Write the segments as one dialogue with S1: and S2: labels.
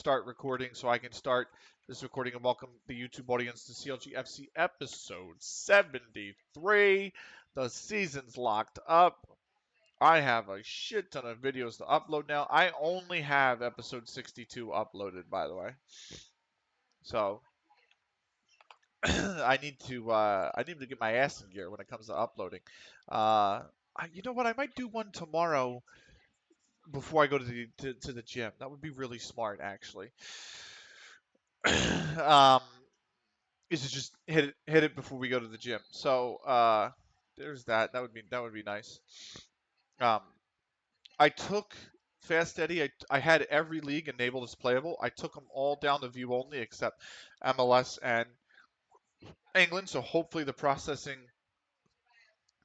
S1: start recording so I can start this recording and welcome the YouTube audience to CLG FC episode 73. The season's locked up. I have a shit ton of videos to upload now. I only have episode 62 uploaded, by the way. So I need to get my ass in gear when it comes to uploading. You know what? I might do one tomorrow before I go to the gym. That would be really smart, actually. um, is to just hit it before we go to the gym. So there's that. That would be nice. Um, I took Fast Eddie. I had every league enabled as playable. I took them all down to view only except MLS and England. So hopefully the processing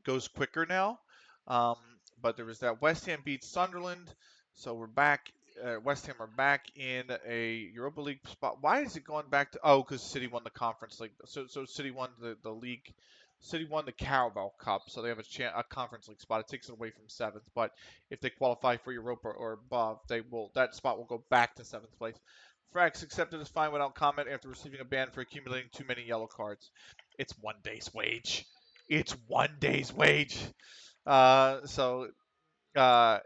S1: goes quicker now. Um, but there was that West Ham beat Sunderland, so we're back. West Ham are back in a Europa League spot. Why is it going back to? Oh, because City won the Conference League. So City won the league. City won the Carabao Cup, so they have a Conference League spot. It takes it away from seventh, but if they qualify for Europa or above, that spot will go back to seventh place. Frax accepted as fine without comment after receiving a ban for accumulating too many yellow cards. It's 1 day's wage. It's 1 day's wage. So uh,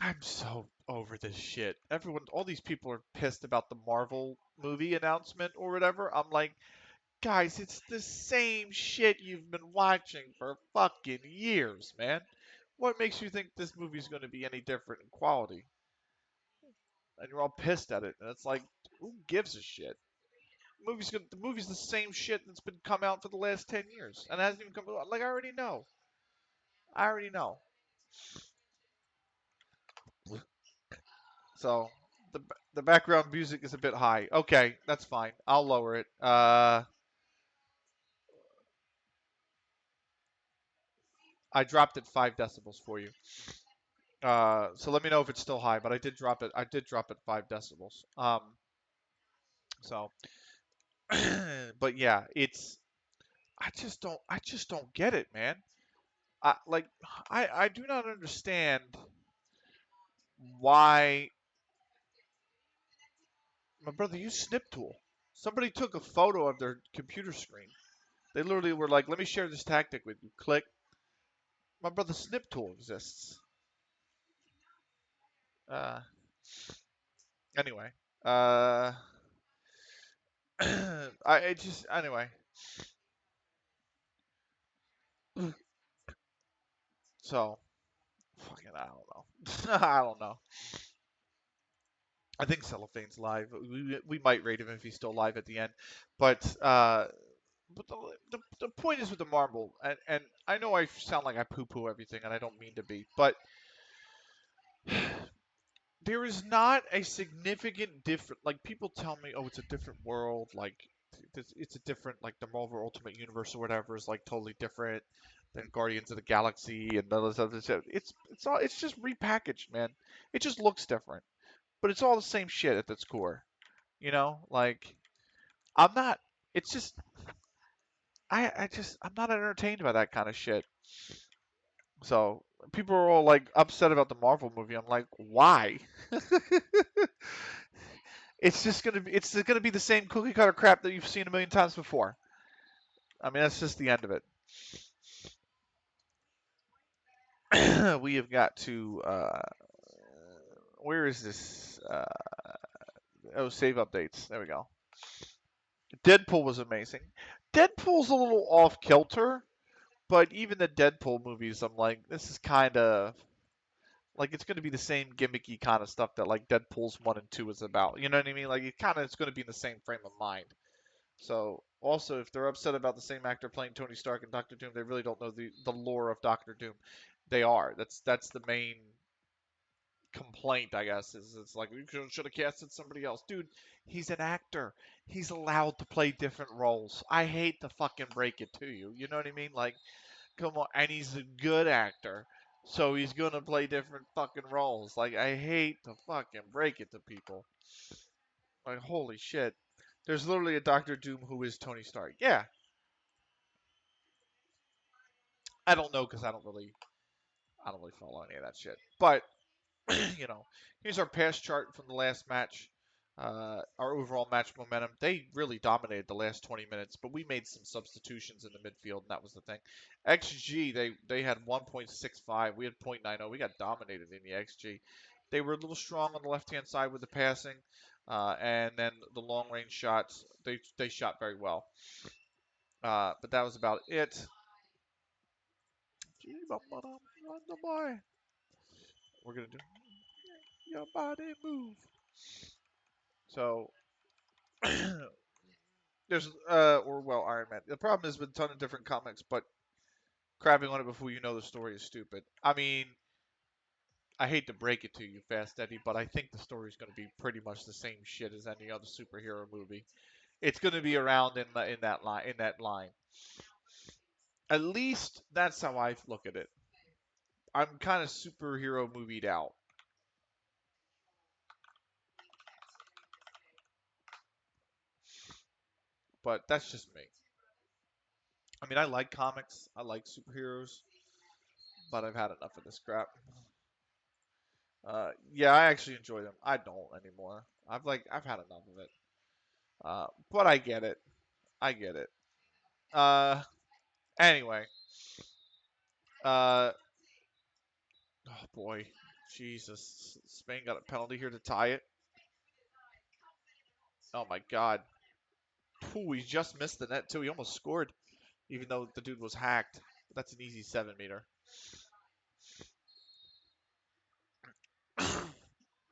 S1: I'm so over this shit. All these people are pissed about the Marvel movie announcement or whatever. I'm like, guys, it's the same shit you've been watching for fucking years, man. What makes you think this movie's going to be any different in quality? And you're all pissed at it, and it's like, who gives a shit? The movie's the same shit that's been come out for the last 10 years, and it hasn't even come. Like I already know. I already know. So the the background music is a bit high. Okay, that's fine. I'll lower it. I dropped it 5 decibels for you. So let me know if it's still high. But I did drop it. I did drop it 5 decibels. So, but yeah, it's. I just don't get it, man. Like, I do not understand why my brother used Snip Tool. Somebody took a photo of their computer screen. They literally were like, "Let me share this tactic with you." Click. My brother Snip Tool exists. Uh, anyway, uh, I just anyway. So fucking I don't know. I don't know. I think Cellophane's live. We might rate him if he's still live at the end, but but the point is with the marble, and I know I sound like I poo poo everything, and I don't mean to be, but there is not a significant different. Like people tell me, oh, it's a different world. Like it's a different, like the Marvel Ultimate Universe or whatever is like totally different than Guardians of the Galaxy and all this other stuff. It's just repackaged, man. It just looks different, but it's all the same shit at its core. You know, like I'm not. It's just I'm not entertained by that kind of shit. So people are all like upset about the Marvel movie. I'm like, why? It's gonna be the same cookie cutter crap that you've seen a million times before. I mean, that's just the end of it. We have got to where is this? Oh, save updates. There we go. Deadpool was amazing. Deadpool's a little off kilter, but even the Deadpool movies, I'm like, this is kind of like it's going to be the same gimmicky kind of stuff that like Deadpool's 1 and 2 is about. You know what I mean? Like it's going to be in the same frame of mind. So also, if they're upset about the same actor playing Tony Stark and Doctor Doom, they really don't know the lore of Doctor Doom. They are. That's the main complaint, I guess. Is it's like you should have casted somebody else, dude. He's an actor. He's allowed to play different roles. I hate to fucking break it to you. You know what I mean? Like, come on, and he's a good actor. So he's gonna play different fucking roles. Like I hate to fucking break it to people. Like holy shit. There's literally a Doctor Doom who is Tony Stark. Yeah, I don't know because I don't really follow any of that shit. But you know, here's our pass chart from the last match. Our overall match momentum. They really dominated the last 20 minutes, but we made some substitutions in the midfield, and that was the thing. XG, they had 1.65. We had 0.90. We got dominated in the XG. They were a little strong on the left-hand side with the passing, and then the long-range shots. They shot very well. But that was about it. We're gonna do your body move. So there's or well, Iron Man. The problem is with a ton of different comics, but crapping on it before you know the story is stupid. I mean, I hate to break it to you, Fast Eddie, but I think the story is going to be pretty much the same shit as any other superhero movie. It's going to be around in that line At least that's how I look at it. I'm kind of superhero movied out, but that's just me. I mean, I like comics, I like superheroes, but I've had enough of this crap. Yeah, I actually enjoy them. I don't anymore. I've had enough of it. But I get it. I get it. Uh, anyway. Uh, oh boy, Jesus, Spain got a penalty here to tie it. Oh my God. Ooh, he just missed the net too. He almost scored, even though the dude was hacked. That's an easy 7 meter.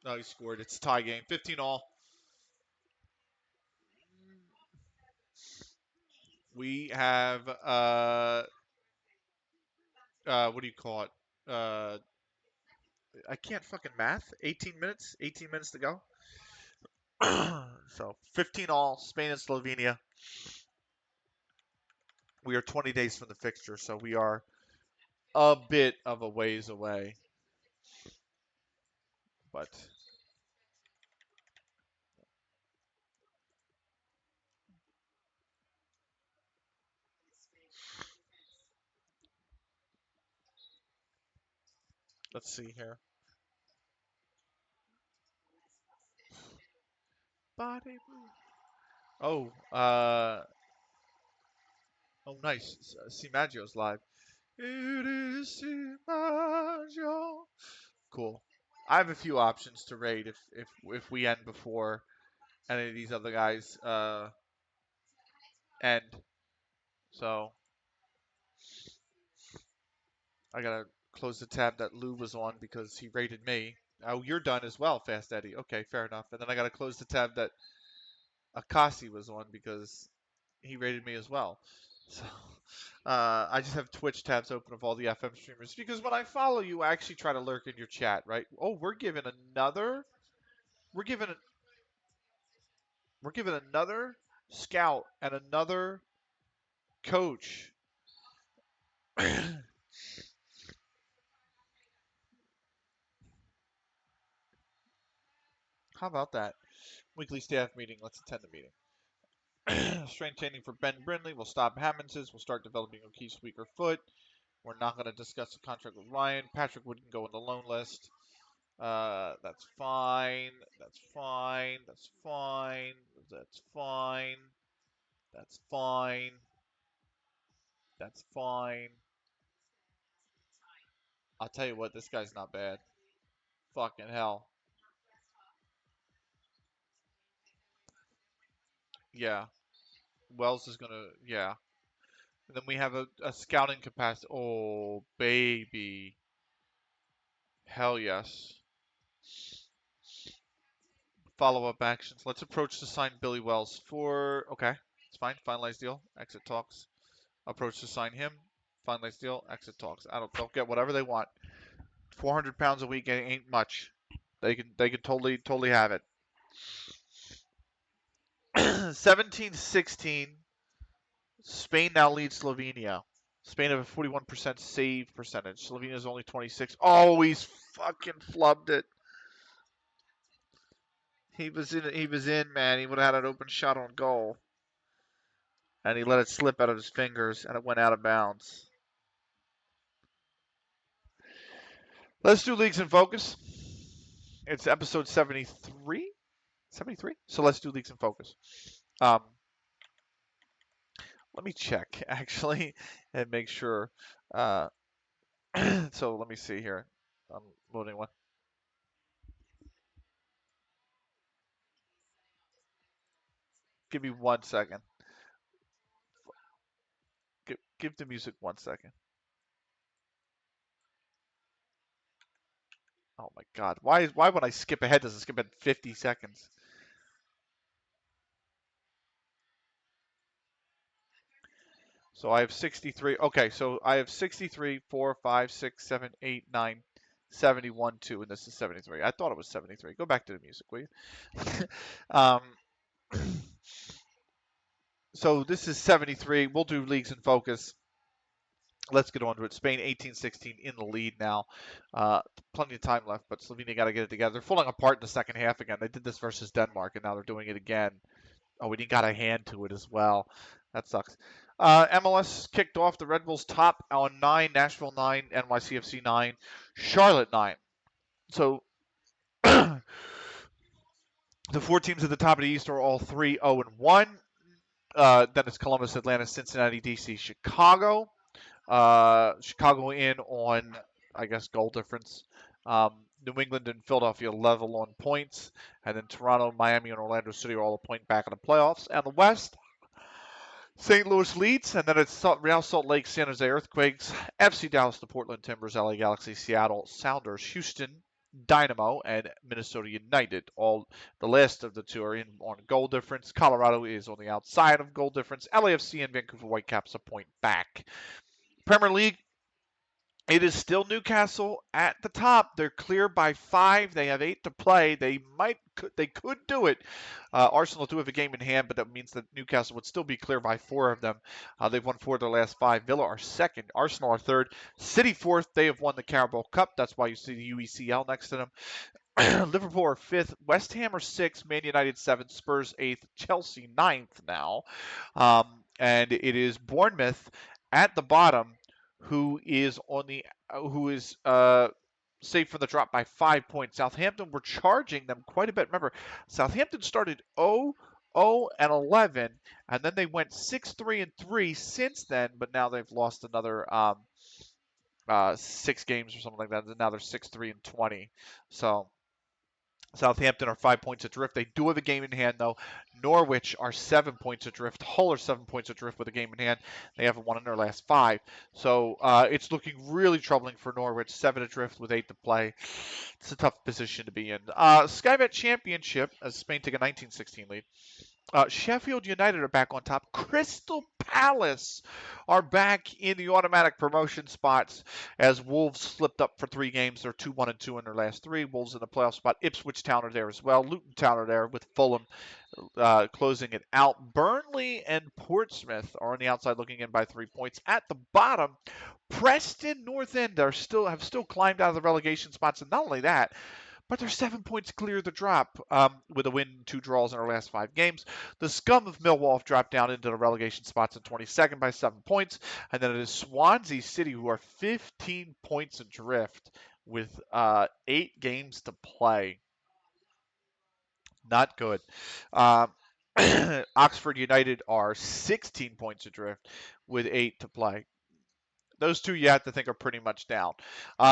S1: No, he scored. It's a tie game. 15 all. We have what do you call it? Uh, I can't fucking math. 18 minutes. 18 minutes to go. So 15 all. Spain and Slovenia. We are 20 days from the fixture, so we are a bit of a ways away. But let's see here. Body move. Oh, oh, nice. Maggio's live. It is Maggio. Cool. I have a few options to raid if we end before any of these other guys end. So I gotta close the tab that Lou was on because he raided me. Oh, you're done as well, Fast Eddie. Okay, fair enough. And then I gotta close the tab that Akasi was on because he rated me as well. So I just have Twitch tabs open of all the FM streamers because when I follow you, I actually try to lurk in your chat, right? Oh, we're giving we're giving another scout and another coach. How about that? Weekly staff meeting. Let's attend the meeting. Strength training for Ben Brindley. We'll stop Hammonds. We'll start developing O'Keefe's weaker foot. We're not going to discuss the contract with Ryan. Patrick wouldn't go on the loan list. That's fine. That's fine. That's fine. That's fine. That's fine. That's fine. I'll tell you what, this guy's not bad. Fucking hell. Yeah. Wells is gonna. Yeah. And then we have a scouting capacity. Oh, baby. Hell yes. Follow up actions. Let's approach to sign Billy Wells for. Okay. It's fine. Finalize deal. Exit talks. Approach to sign him. Finalize deal. Exit talks. I don't. They'll get whatever they want. 400 pounds a week ain't much. They can totally have it. 17-16. Spain now leads Slovenia. Spain have a 41% save percentage. Slovenia's only 26. Oh, he's fucking flubbed it. He was in, man. He would have had an open shot on goal. And he let it slip out of his fingers and it went out of bounds. Let's do leagues in focus. It's episode 73. 73. So let's do leagues in focus. Um, Let me check actually and make sure. Uh, so let me see here. I'm loading one. Give me 1 second. Give the music 1 second. Oh my God! Why when I skip ahead does it skip at 50 seconds? So I have 63. Okay, so I have 63, 4, 5, 6, 7, 8, 9, 71, 2, and this is 73. I thought it was 73. Go back to the music, will you? um, so this is 73. We'll do leagues in focus. Let's get on to it. Spain 18-16 in the lead now. Plenty of time left, but Slovenia got to get it together. They're falling apart in the second half again. They did this versus Denmark, and now they're doing it again. Oh, and he got a hand to it as well. That sucks. MLS kicked off. The Red Bulls top on 9, Nashville 9, NYCFC 9, Charlotte 9. So the four teams at the top of the East are all 3-0-1. Then it's Columbus, Atlanta, Cincinnati, DC, Chicago. Chicago in on, I guess, goal difference. New England and Philadelphia level on points. And then Toronto, Miami, and Orlando City are all a point back in the playoffs. And the West, St. Louis leads, and then it's Real Salt Lake, San Jose Earthquakes, FC Dallas, the Portland Timbers, LA Galaxy, Seattle Sounders, Houston Dynamo, and Minnesota United. All the last of the two are in on goal difference. Colorado is on the outside of goal difference. LAFC and Vancouver Whitecaps a point back. Premier League, it is still Newcastle at the top. They're clear by 5. They have 8 to play. They could do it. Arsenal do have a game in hand, but that means that Newcastle would still be clear by 4 of them. They've won 4 of their last 5. Villa are second. Arsenal are third. City fourth. They have won the Carabao Cup. That's why you see the UECL next to them. Liverpool are fifth. West Ham are sixth. Man United seventh. Spurs eighth. Chelsea ninth now. And it is Bournemouth at the bottom who is safe from the drop by 5 points. Southampton were charging them quite a bit. Remember, Southampton started 0-11, and then they went 6-3-3 since then, but now they've lost another 6 games or something like that. And now they're 6-3-20. So Southampton are 5 points adrift. They do have a game in hand, though. Norwich are 7 points adrift. Hull are 7 points adrift with a game in hand. They haven't won in their last 5. So it's looking really troubling for Norwich. 7 adrift with 8 to play. It's a tough position to be in. Sky Bet Championship, as Spain take a 19-16 lead. Sheffield United are back on top. Crystal Palace are back in the automatic promotion spots as Wolves slipped up for 3 games. They're 2-1-2 in their last 3. Wolves in the playoff spot. Ipswich Town are there as well. Luton Town are there with Fulham closing it out. Burnley and Portsmouth are on the outside looking in by 3 points. At the bottom, Preston North End have still climbed out of the relegation spots, and not only that, but they're 7 points clear of the drop with a win and 2 draws in our last 5 games. The scum of Millwall have dropped down into the relegation spots in 22nd by 7 points. And then it is Swansea City, who are 15 points adrift with 8 games to play. Not good. Um, Oxford United are 16 points adrift with 8 to play. Those two you have to think are pretty much down.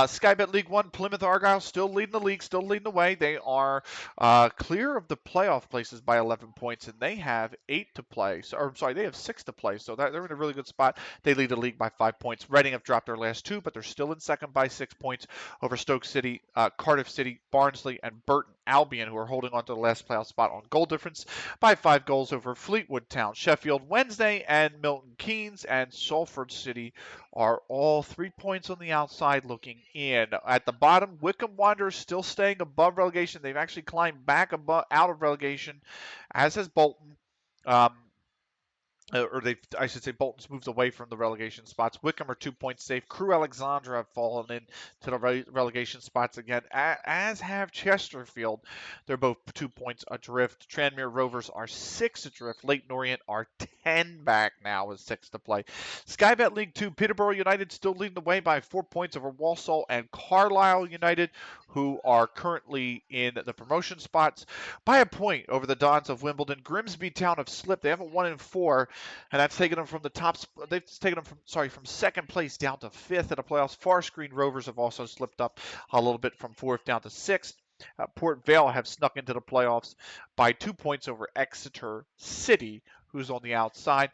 S1: Sky Bet League One, Plymouth Argyle still leading the league, still leading the way. They are clear of the playoff places by 11 points, and they have 8 to play. They have 6 to play, so they're in a really good spot. They lead the league by 5 points. Reading have dropped their last 2, but they're still in second by 6 points over Stoke City, Cardiff City, Barnsley, and Burton Albion, who are holding on to the last playoff spot on goal difference by 5 goals over Fleetwood Town, Sheffield Wednesday, and Milton Keynes, and Salford City are all 3 points on the outside looking in. At the bottom, Wycombe Wanderers still staying above relegation. They've actually climbed back out of relegation, as has Bolton. Um, or I should say, Bolton's moved away from the relegation spots. Wickham are 2 points safe. Crew Alexandra have fallen in to the relegation spots again, as have Chesterfield. They're both 2 points adrift. Tranmere Rovers are 6 adrift. Leyton Orient are 10 back now with 6 to play. Sky Bet League 2, Peterborough United still leading the way by 4 points over Walsall and Carlisle United, who are currently in the promotion spots by a point over the Dons of Wimbledon. Grimsby Town have slipped. They haven't won in 4, and that's taken them from the top. They've taken them from second place down to fifth in the playoffs. Forest Green Rovers have also slipped up a little bit from fourth down to sixth. Port Vale have snuck into the playoffs by 2 points over Exeter City, who's on the outside.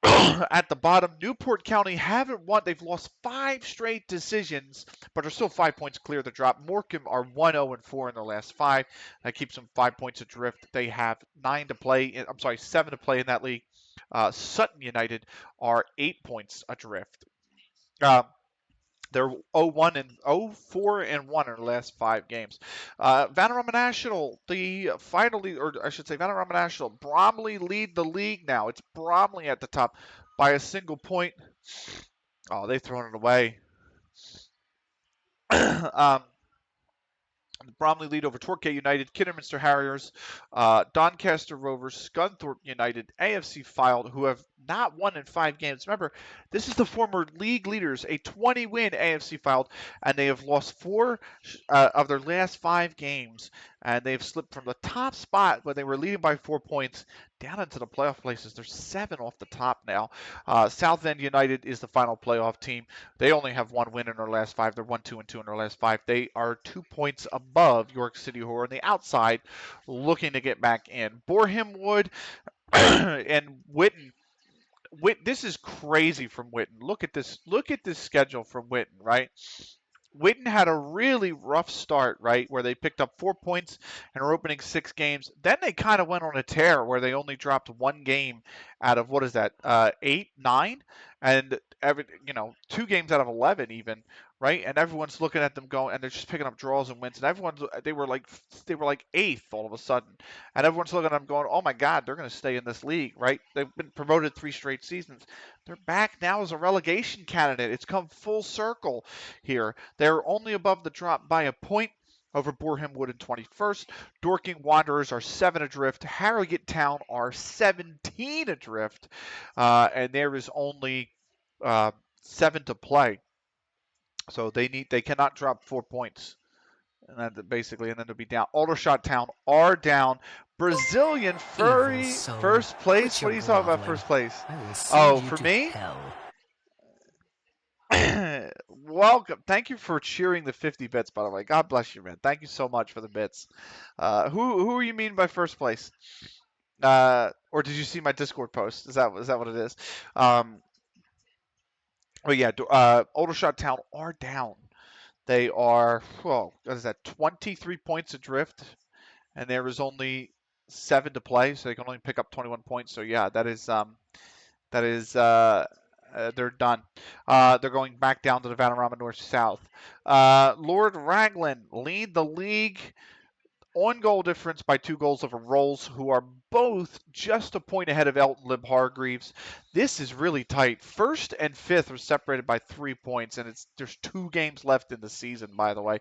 S1: At the bottom, Newport County haven't won. They've lost 5 straight decisions, but are still 5 points clear of the drop. Morecambe are 1-0-4 in their last 5. That keeps them 5 points adrift. They have 7 to play in that league. Sutton United are 8 points adrift. They're 0-1 and 0-4 and 1 in the last 5 games. Vanarama National, Vanarama National, Bromley lead the league now. It's Bromley at the top by a single point. Oh, they've thrown it away. Bromley lead over Torquay United, Kidderminster Harriers, Doncaster Rovers, Scunthorpe United, AFC Fylde, who have not won in 5 games. Remember, this is the former league leaders, a 20-win AFC Fylde, and they have lost 4 of their last 5 games, and they've slipped from the top spot when they were leading by 4 points down into the playoff places. They're 7 off the top now. Southend United is the final playoff team. They only have 1 win in their last 5. They're 1-2-2 in their last 5. They are 2 points above York City, who are on the outside, looking to get back in. Boreham Wood and Witten. This is crazy from Witten. Look at this. Look at this schedule from Witten, right? Witten had a really rough start, right, where they picked up 4 points and are opening 6 games. Then they kind of went on a tear where they only dropped 1 game out of, 8, 9, and 2 games out of 11 even, right? And everyone's looking at them going, and they're just picking up draws and wins. And they were like eighth all of a sudden, and everyone's looking at them going, oh my God, they're going to stay in this league, right? They've been promoted 3 straight seasons. They're back now as a relegation candidate. It's come full circle here. They're only above the drop by a point over Boreham Wood in 21st. Dorking Wanderers are 7 adrift. Harrogate Town are 17 adrift. And there is only 7 to play. So they cannot drop 4 points. And then and then they'll be down. Aldershot Town are down. Brazilian Furry first place. What are you talking about first place? Oh, for me? Welcome. Thank you for cheering the 50 bits, by the way. God bless you, man. Thank you so much for the bits. Who you mean by first place? Or did you see my Discord post? Is that what it is? Aldershot Town are down. They are, what is that, 23 points adrift, and there is only 7 to play, so they can only pick up 21 points. So yeah, that is they're done. They're going back down to the Vanarama North-South. Lord Raglan lead the league on goal difference by 2 goals over Rolls, who are both just a point ahead of Elton Lib Hargreaves. This is really tight. First and fifth are separated by 3 points, and there's 2 games left in the season, by the way.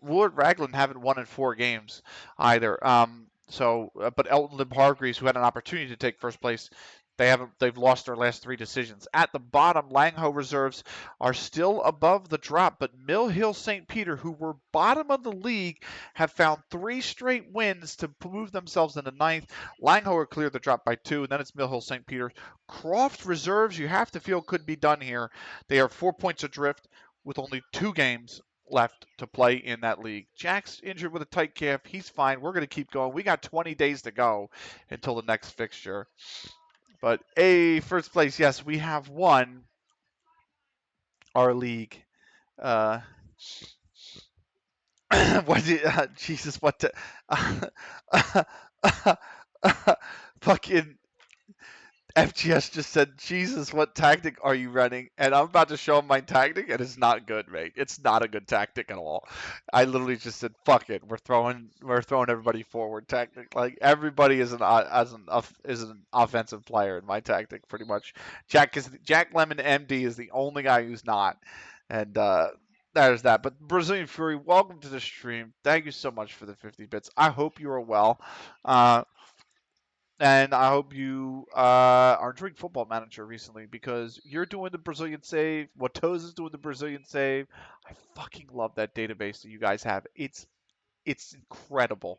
S1: Lord Raglan haven't won in 4 games either. But Elton Lib Hargreaves, who had an opportunity to take first place, they've lost their last 3 decisions. At the bottom, Langho reserves are still above the drop, but Mill Hill St. Peter, who were bottom of the league, have found 3 straight wins to move themselves into ninth. Langho are cleared the drop by 2, and then it's Mill Hill St. Peter. Croft reserves, you have to feel, could be done here. They are 4 points adrift with only 2 games left to play in that league. Jack's injured with a tight calf. He's fine. We're going to keep going. We got 20 days to go until the next fixture. But first place, yes, we have won our league. What did Jesus? What? Fucking
S2: FGS just said, "Jesus, what tactic are you running?" And I'm about to show him my tactic, and it's not good, mate. It's not a good tactic at all. I literally just said, "Fuck it, we're throwing everybody forward tactic." Like everybody is an offensive player in my tactic, pretty much. Jack Lemon MD is the only guy who's not, and there's that. But Brazilian Fury, welcome to the stream. Thank you so much for the 50 bits. I hope you are well. Uh, and I hope you are enjoying Football Manager recently because you're doing the Brazilian save. Watoz is doing the Brazilian save. I fucking love that database that you guys have. It's incredible.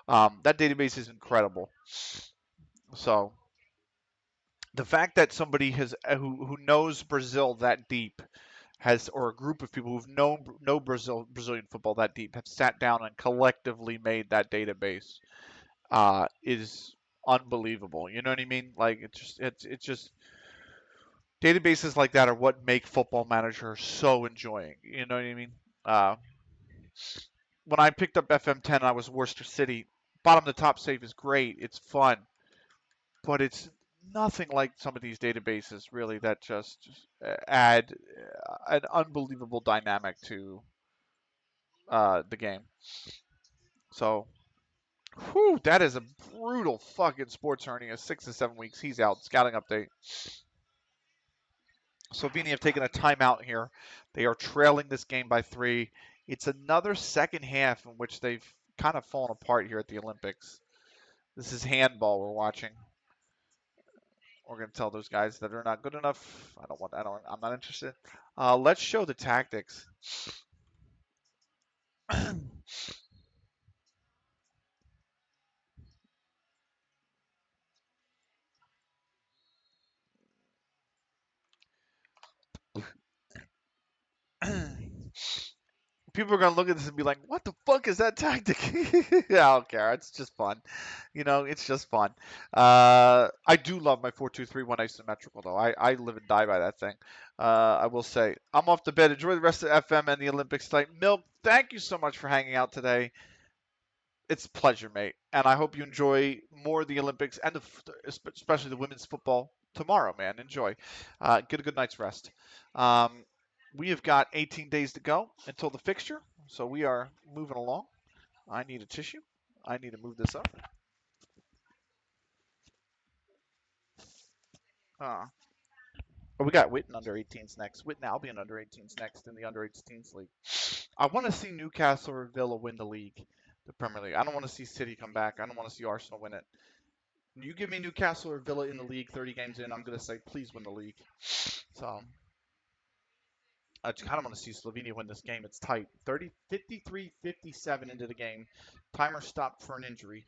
S2: That database is incredible. So the fact that somebody who knows Brazil that deep has, or a group of people who've known know Brazilian football that deep, have sat down and collectively made that database is unbelievable. You know what I mean? Like it's just databases like that are what make Football Manager so enjoying. You know what I mean? Uh, when I picked up FM10, I was Worcester City. Bottom to top save is great. It's fun, but it's nothing like some of these databases really that just add an unbelievable dynamic to the game. So, whew, that is a brutal fucking sports hernia. 6 to 7 weeks. He's out. Scouting update. Slovenia have taken a timeout here. They are trailing this game by 3. It's another second half in which they've kind of fallen apart here at the Olympics. This is handball we're watching. We're going to tell those guys that are not good enough. I'm not interested. Let's show the tactics. People are gonna look at this and be like, "What the fuck is that tactic?" Yeah, I don't care. It's just fun, It's just fun. I do love my 4-2-3-1 asymmetrical though. I live and die by that thing. I will say, I'm off to bed. Enjoy the rest of FM and the Olympics tonight. Milk, thank you so much for hanging out today. It's a pleasure, mate, and I hope you enjoy more of the Olympics and especially the women's football tomorrow, man. Enjoy. Get a good night's rest. Um, we have got 18 days to go until the fixture, so we are moving along. I need a tissue. I need to move this up. Uh, we got Witten under 18s next. Witten Albion under 18s next in the under 18s league. I want to see Newcastle or Villa win the league, the Premier League. I don't want to see City come back. I don't want to see Arsenal win it. You give me Newcastle or Villa in the league 30 games in, I'm going to say, please win the league. So I kind of want to see Slovenia win this game. It's tight. 53-57 into the game. Timer stopped for an injury.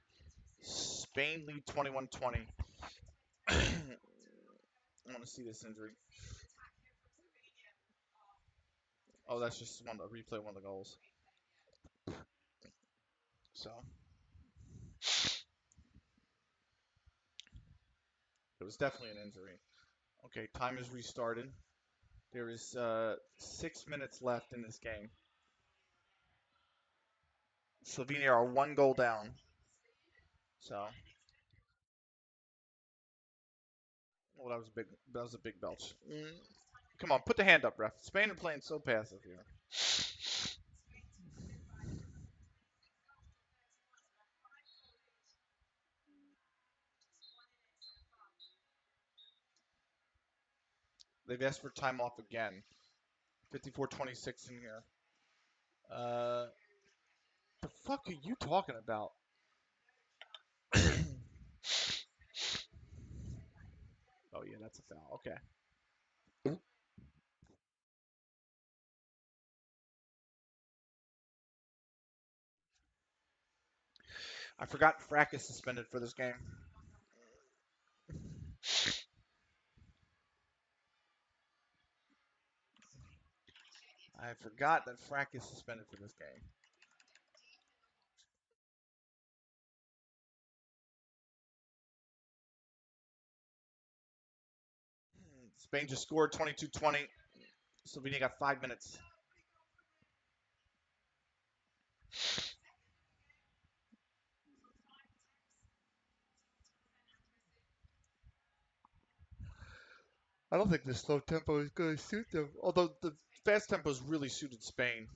S2: Spain lead 21-20. I want to see this injury. Oh, that's just a replay one of the goals. So it was definitely an injury. Okay, time is restarted. There is 6 minutes left in this game. Slovenia are 1 goal down. So, well, that was a big belch. Come on, put the hand up, ref. Spain are playing so passive here. They've asked for time off again. 54-26 in here. The fuck are you talking about? Oh yeah, that's a foul. Okay. I forgot Frack is suspended for this game. I forgot that Frack is suspended for this game. Spain just scored 22-20. Slovenia got 5 minutes.
S1: I don't think the slow tempo is going to suit them. Although the fast tempo is really suited Spain.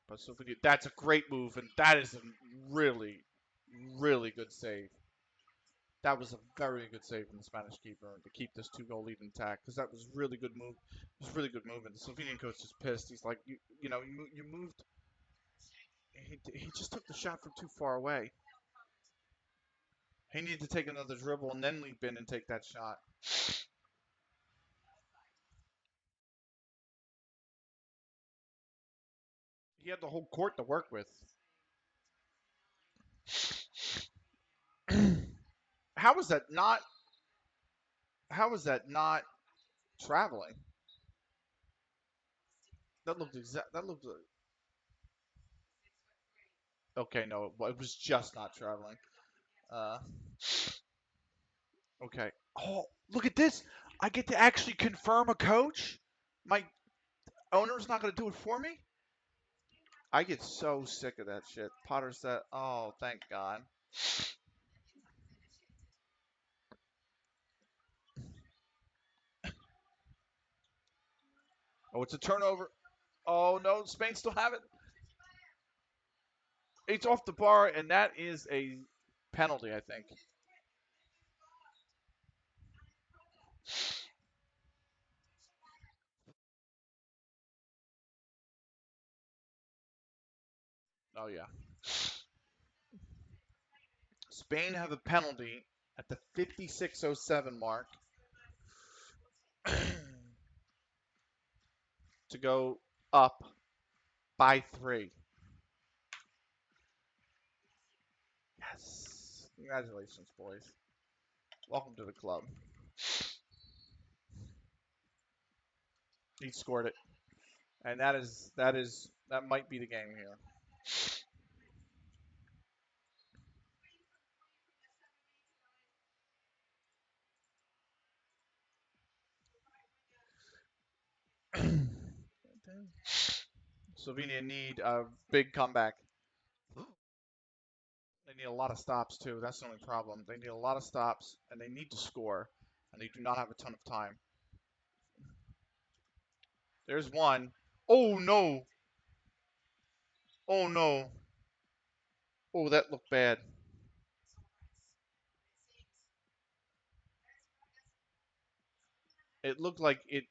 S1: But Slovenia, that's a great move, and that is a really, really good save. That was a very good save from the Spanish keeper to keep this two-goal lead intact because that was really good move. It was really good movement. The Slovenian coach is pissed. He's like, you moved. He just took the shot from too far away. He needed to take another dribble and then leap in and take that shot. He had the whole court to work with. How was that not? How was that not traveling? That looked exact. That looked okay. No, it was just not traveling. Uh, okay. Oh, look at this! I get to actually confirm a coach. My owner's not going to do it for me. I get so sick of that shit. Potter said, "Oh, thank God." Oh, it's a turnover. Oh no, Spain still have it. It's off the bar, and that is a penalty, I think. Oh yeah. Spain have a penalty at the 56:07 mark to go up by 3. Yes. Congratulations, boys. Welcome to the club. He scored it. And that might be the game here. Slovenia need a big comeback. They need a lot of stops too. That's the only problem. They need a lot of stops and they need to score, and they do not have a ton of time. There's one. Oh no! Oh no! Oh, that looked bad. It looked like it.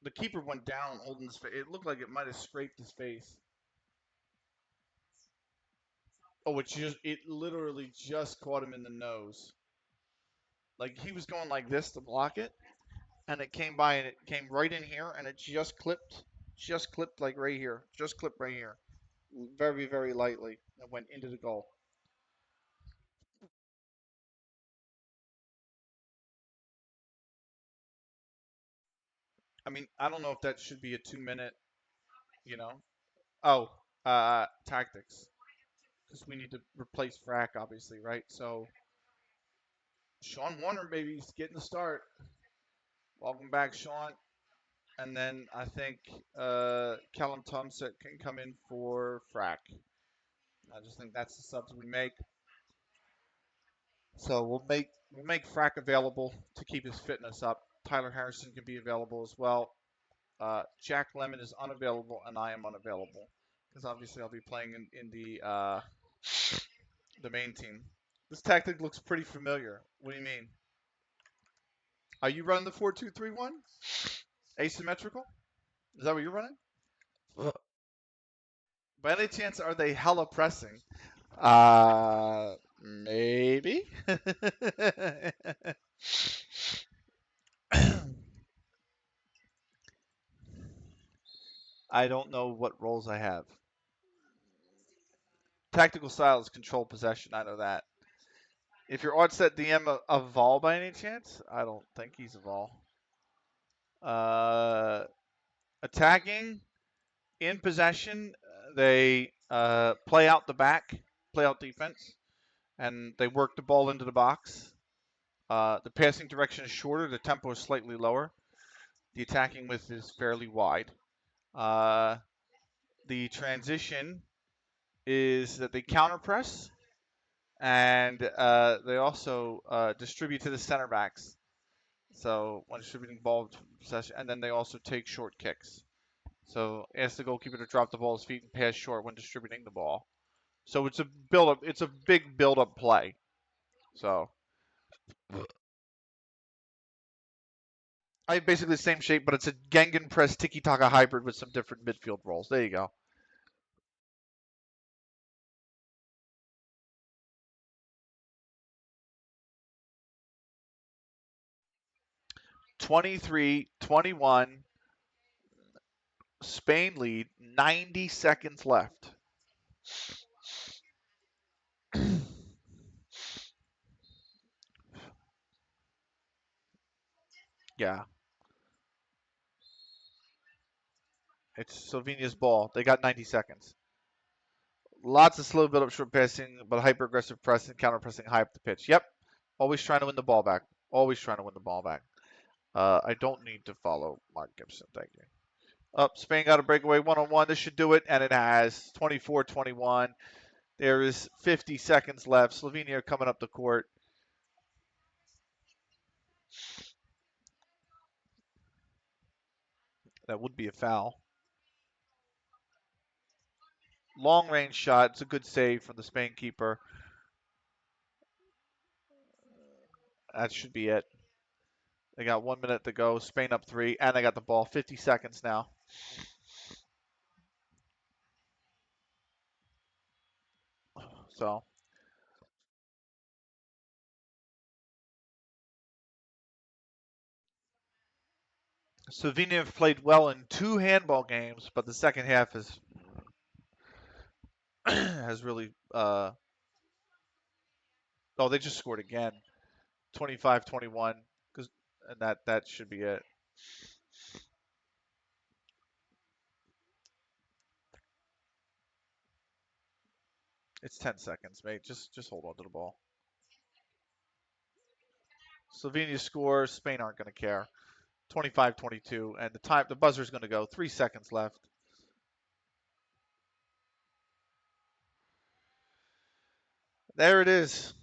S1: The keeper went down holding his face. It looked like it might have scraped his face. Oh, it literally just caught him in the nose. Like he was going like this to block it, and it came by and it came right in here, and it just clipped like right here, just clipped right here, very very lightly, and went into the goal. I mean, I don't know if that should be a 2 minute, you know. Oh, tactics, because we need to replace Frack, obviously, right? So Sean Warner maybe is getting the start. Welcome back, Sean. And then I think Callum Thompson can come in for Frack. I just think that's the subs we make. So we'll make Frack available to keep his fitness up. Tyler Harrison can be available as well. Jack Lemon is unavailable, and I am unavailable because obviously I'll be playing in the main team. This tactic looks pretty familiar. What do you mean? Are you running the 4-2-3-1? Asymmetrical? Is that what you're running? By any chance, are they hella pressing? Maybe. I don't know what roles I have. Tactical style is control possession. I know that. If you're on set DM of Vol by any chance, I don't think he's a Vol. Uh, Attacking in possession, they play out the back, play out defense, and they work the ball into the box. The passing direction is shorter, the tempo is slightly lower. The attacking width is fairly wide. Uh, the transition is that they counter press and they also distribute to the center backs. So when distributing ball possession, and then they also take short kicks. So ask the goalkeeper to drop the ball at his feet and pass short when distributing the ball. So it's a build up. It's a big build up play. So I have basically the same shape, but it's a Gengen press tiki taka hybrid with some different midfield roles. There you go. 23-21. Spain lead. 90 seconds left. Yeah, it's Slovenia's ball. They got 90 seconds. Lots of slow build-up, short passing, but hyper-aggressive pressing, counter-pressing high up the pitch. Yep, always trying to win the ball back. Always trying to win the ball back. I don't need to follow Mark Gibson. Thank you. Up, Spain got a breakaway one-on-one. This should do it, and it has. 24-21. There is 50 seconds left. Slovenia coming up the court. That would be a foul. Long range shot. It's a good save from the Spain keeper. That should be it. They got 1 minute to go. Spain up 3, and they got the ball. 50 seconds now. So Slovenia have played well in 2 handball games, but the second half has has really. Oh, they just scored again. 25-21. And that should be it. It's 10 seconds, mate. Just hold on to the ball. Slovenia scores. Spain aren't going to care. 25-22, and the buzzer's going to go. 3 seconds left. There it is.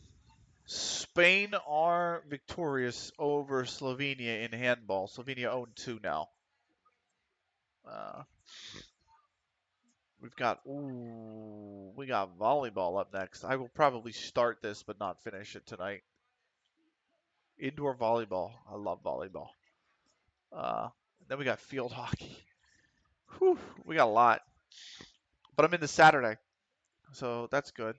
S1: Spain are victorious over Slovenia in handball. Slovenia 0-2 now. Uh, we got volleyball up next. I will probably start this but not finish it tonight. Indoor volleyball. I love volleyball. Uh, then we got field hockey. Whew, we got a lot. But I'm in the Saturday, so that's good.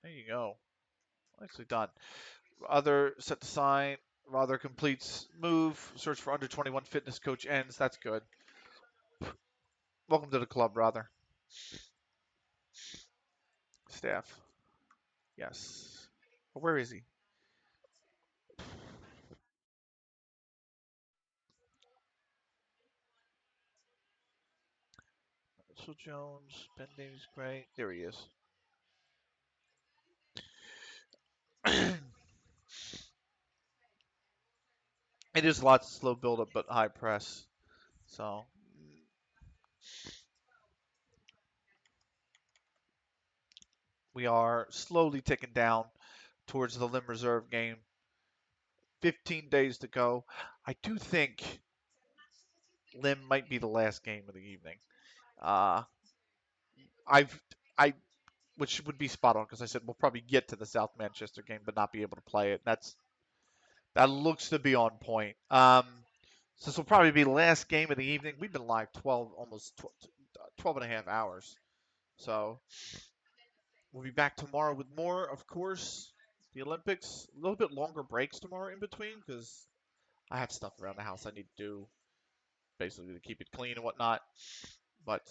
S1: There you go. Nicely done. Other set to sign. Rather completes move. Search for under 21 fitness coach ends. That's good. Welcome to the club, Rather. Staff. Yes. Where is he? Russell Jones. Ben Davies Gray. There he is. It is lots of slow build up, but high press. So we are slowly ticking down towards the Lim Reserve game. 15 days to go. I do think Lim might be the last game of the evening. Uh, I've I which would be spot on because I said we'll probably get to the South Manchester game but not be able to play it. That looks to be on point. So this will probably be the last game of the evening. We've been live 12 almost 12 and a half hours. So we'll be back tomorrow with more, of course. The Olympics, a little bit longer breaks tomorrow in between because I have stuff around the house I need to do, basically to keep it clean and whatnot. But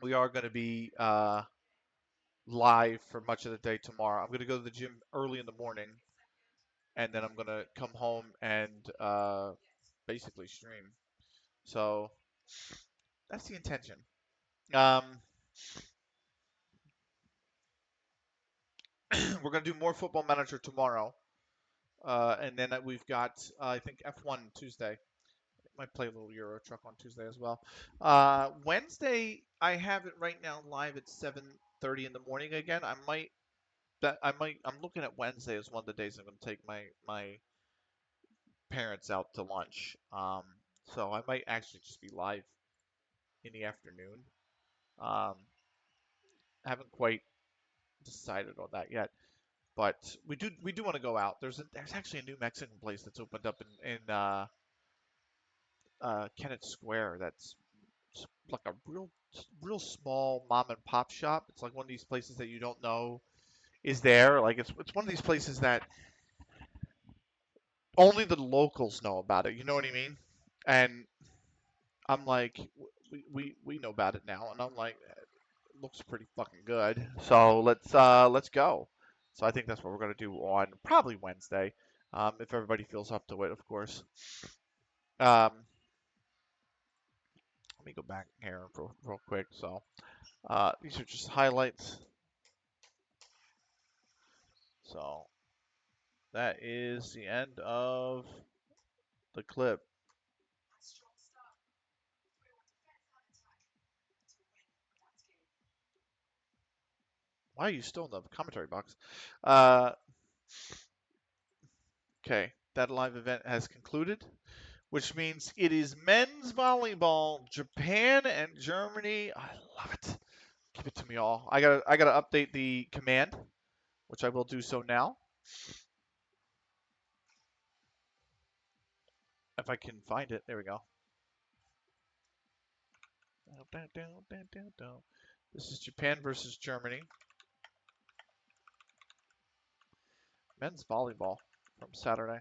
S1: we are going to be live for much of the day tomorrow. I'm going to go to the gym early in the morning, and then I'm going to come home and basically stream. So that's the intention. Um, we're going to do more Football Manager tomorrow. And then we've got, I think, F1 Tuesday. Might play a little Euro Truck on Tuesday as well. Wednesday, I have it right now live at 7:30 in the morning again. I'm looking at Wednesday as one of the days I'm going to take my parents out to lunch. So I might actually just be live in the afternoon. Um, haven't quite decided on that yet, but we do want to go out. There's actually a new Mexican place that's opened up in Kennett Square. That's like a real small mom and pop shop. It's like one of these places that you don't know is there. Like it's one of these places that only the locals know about it. You know what I mean? And I'm like, we know about it now, and I'm like, it looks pretty fucking good. So let's go. So I think that's what we're gonna do on probably Wednesday, if everybody feels up to it, of course. Let me go back here real quick. So these are just highlights. So that is the end of the clip. Why are you still in the commentary box? Uh, okay, that live event has concluded, which means it is men's volleyball, Japan and Germany. I love it. Give it to me all. I gotta update the command, which I will do so now. If I can find it. There we go. This is Japan versus Germany. Men's volleyball from Saturday.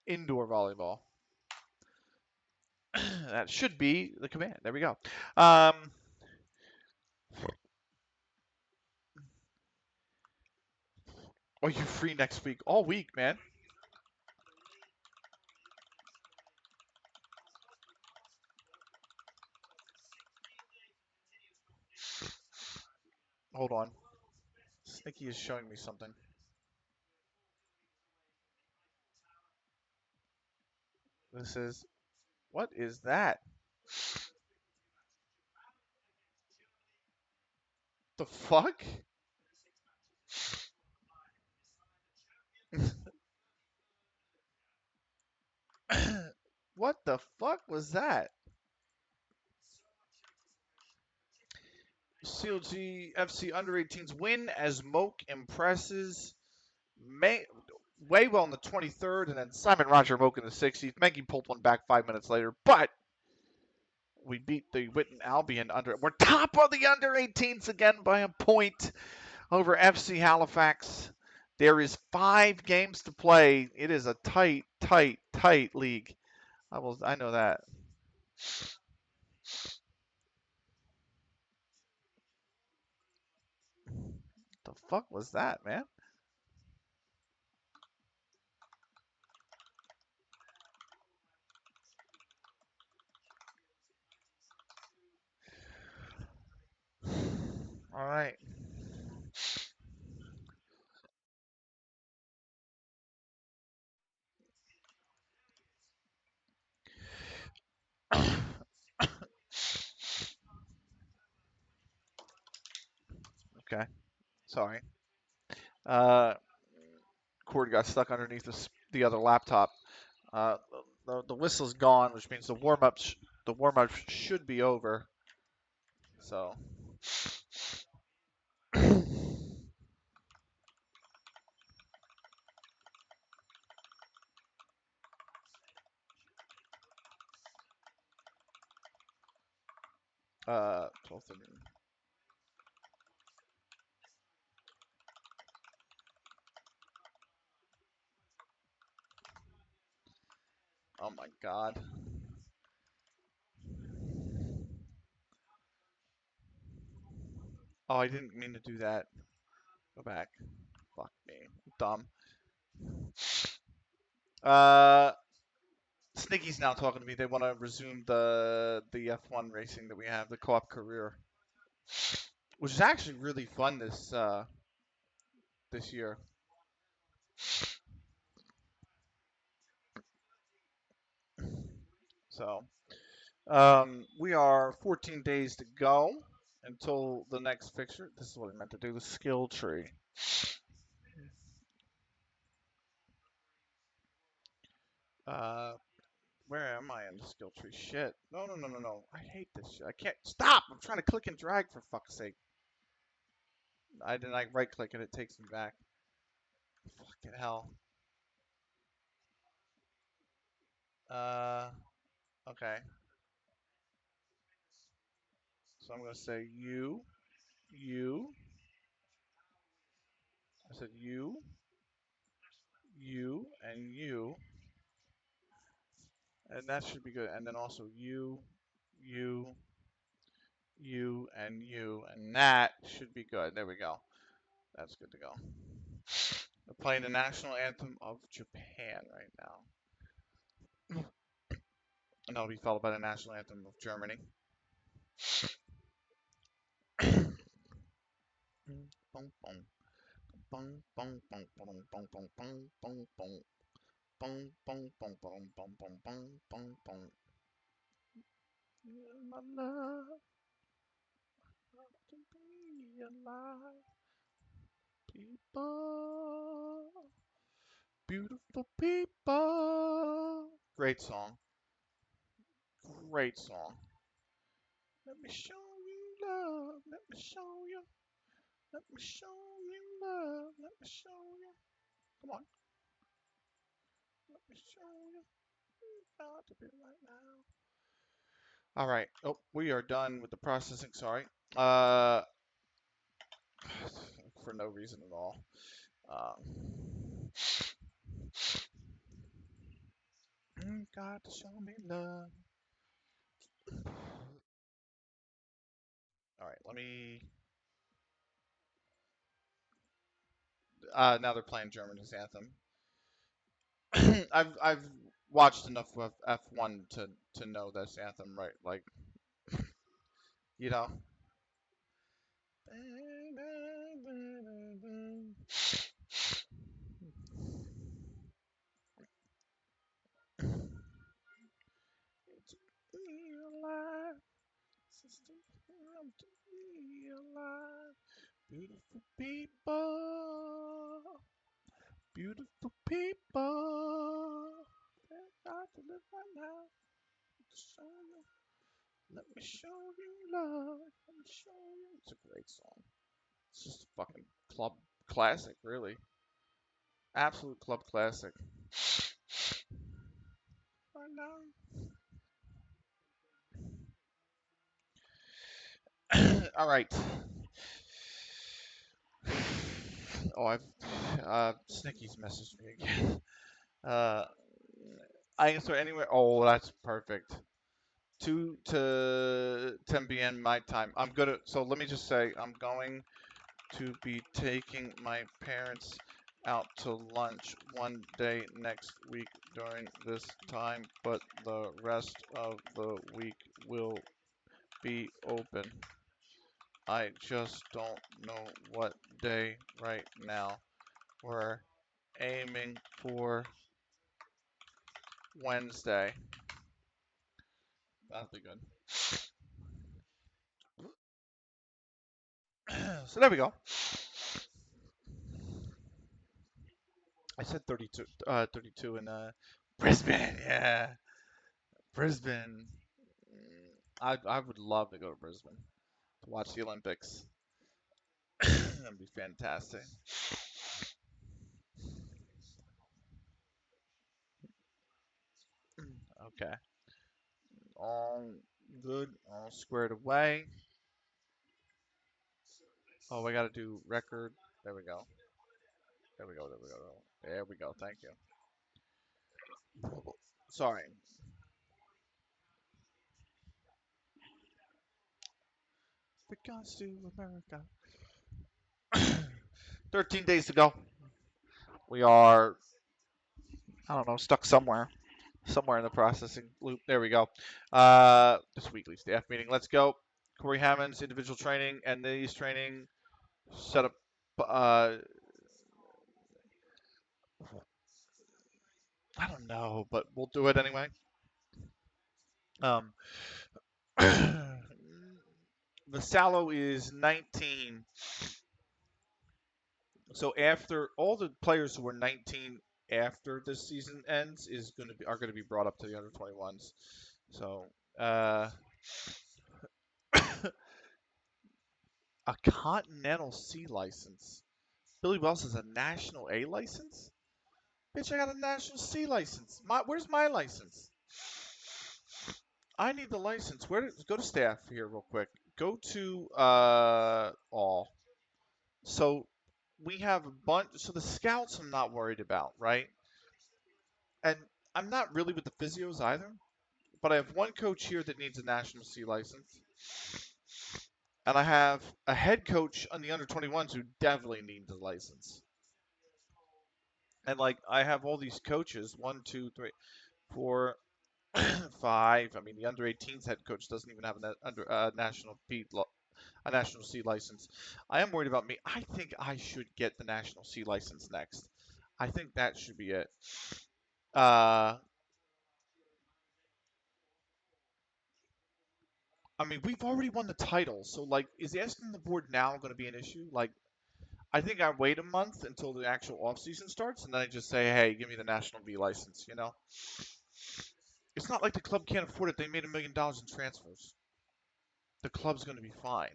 S1: Indoor volleyball. That should be the command. There we go. Are you free next week? All week, man. Hold on. Snicky is showing me something. This is what is that? The fuck? What the fuck was that? CLG FC under 18s win as Moke impresses May way well in the 23rd, and then Simon Roger Moke in the 60th. Menke pulled one back 5 minutes later, but we beat the Witten Albion under. We're top of the under 18s again by a point over FC Halifax. There is 5 games to play. It is a tight league. I know that. The fuck was that, man? All right. Okay. Sorry. Uh, cord got stuck underneath the other laptop. Uh, the whistle's gone, which means the warm up should be over. So, 12:30. Oh my God. Oh, I didn't mean to do that. Go back. Fuck me. Dumb. Uh, Snicky's now talking to me. They want to resume the F1 racing that we have, the co-op career, which is actually really fun this year. So we are 14 days to go until the next fixture. This is what I meant to do, the skill tree. Uh, where am I in the skill tree? Shit. No, no, no, no, no. I hate this shit. I can't. Stop! I'm trying to click and drag for fuck's sake. I didn't like right click and it takes me back. Fucking hell. Uh, okay. So I'm going to say you. I said and you. And that should be good. And then also you, and that should be good. There we go. That's good to go. They're playing the national anthem of Japan right now. And that'll be followed by the national anthem of Germany. Boom, boom, boom, boom, boom, boom, boom, boom, boom, boom, boom. Boom, boom, boom, boom, boom, boom, boom, boom, boom. My love to be alive, people, beautiful people. Great song. Great song. Let me show you love. Let me show you. Let me show you love. Let me show you. Come on. Let me show you. Got to be right now. All right. Oh, we are done with the processing. Sorry. Uh, for no reason at all. Got to show me love. All right. Let me. Now they're playing Germany's anthem. I've watched enough of F1 to know this anthem, right? Like, you know. To be alive, sister, I'm to be alive. Beautiful people, beautiful people. They're got to live right now. Show you, let me show you love. Let me show you. It's a great song. It's just a fucking club classic, really. Absolute club classic. Right now. All right. Oh, I've Snicky's messaged me again. Uh, I can start anywhere. Oh, that's perfect. 2 to 10 p.m. my time. I'm gonna. So let me just say, I'm going to be taking my parents out to lunch one day next week during this time, but the rest of the week will be open. I just don't know what day right now. We're aiming for Wednesday. That'll be good. So there we go. I said 32, 32 in Brisbane. Yeah, Brisbane. I would love to go to Brisbane to watch the Olympics. That'd be fantastic. Okay, all good, all squared away. Oh, we got to do record. There we go. There we go. There we go. There we go. Thank you. Sorry. Regards to America. 13 days to go. We are, I don't know, stuck somewhere in the processing loop. There we go. This weekly staff meeting. Let's go. Corey Hammond's individual training and these training set up. I don't know, but we'll do it anyway. Um, Vasallo is 19. So after all the players who were 19 after this season ends is going to be are going to be brought up to the under 21s. So uh, a Continental C license. Billy Wells has a National A license. Bitch, I got a National C license. Where's my license? I need the license. Go to staff here real quick. Go to all. So we have a bunch. So the scouts I'm not worried about, right? And I'm not really with the physios either. But I have one coach here that needs a National C license, and I have a head coach on the under 21s who definitely needs a license. And like I have all these coaches, one, two, three, four, five. I mean, the under 18s head coach doesn't even have a national C license. I am worried about me. I think I should get the national C license next. I think that should be it. Uh, I mean, we've already won the title, so like, is asking the board now going to be an issue? Like, I think I wait a month until the actual off season starts, and then I just say, hey, give me the national B license. It's not like the club can't afford it. They made $1 million in transfers. The club's going to be fine.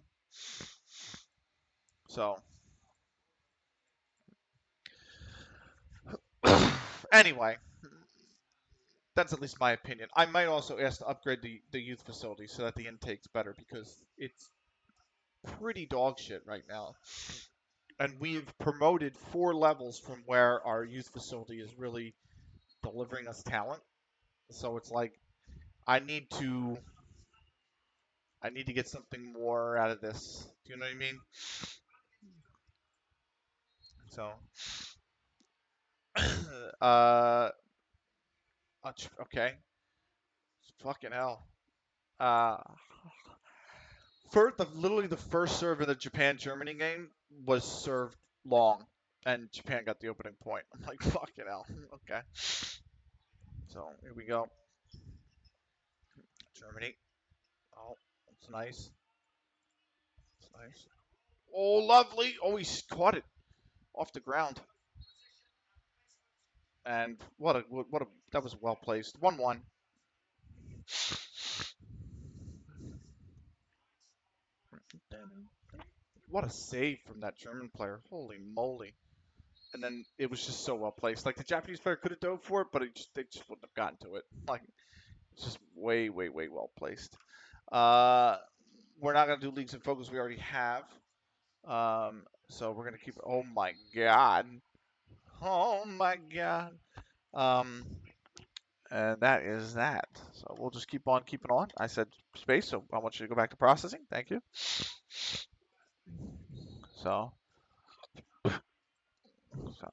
S1: So, anyway, that's at least my opinion. I might also ask to upgrade the youth facility so that the intake's better because it's pretty dog shit right now. And we've promoted 4 levels from where our youth facility is really delivering us talent. So it's like I need to I need to get something more out of this. Do you know what I mean? So, uh, okay, fucking hell. Uh, literally the first serve in the Japan Germany game was served long, and Japan got the opening point. I'm like, fucking hell. Okay, so here we go. Germany. Oh, that's nice. That's nice. Oh, lovely. Oh, he caught it off the ground. And what a that was well placed. 1-1. What a save from that German player. Holy moly. And then it was just so well placed. Like the Japanese player could have dove for it, but they just wouldn't have gotten to it. Like it's just way, way, way well placed. Uh, we're not gonna do leagues and focus. We already have. So we're gonna keep. Oh my god. Oh my god. Um, and that is that. So we'll just keep on keeping on. I said space, so I want you to go back to processing. Thank you. So, so.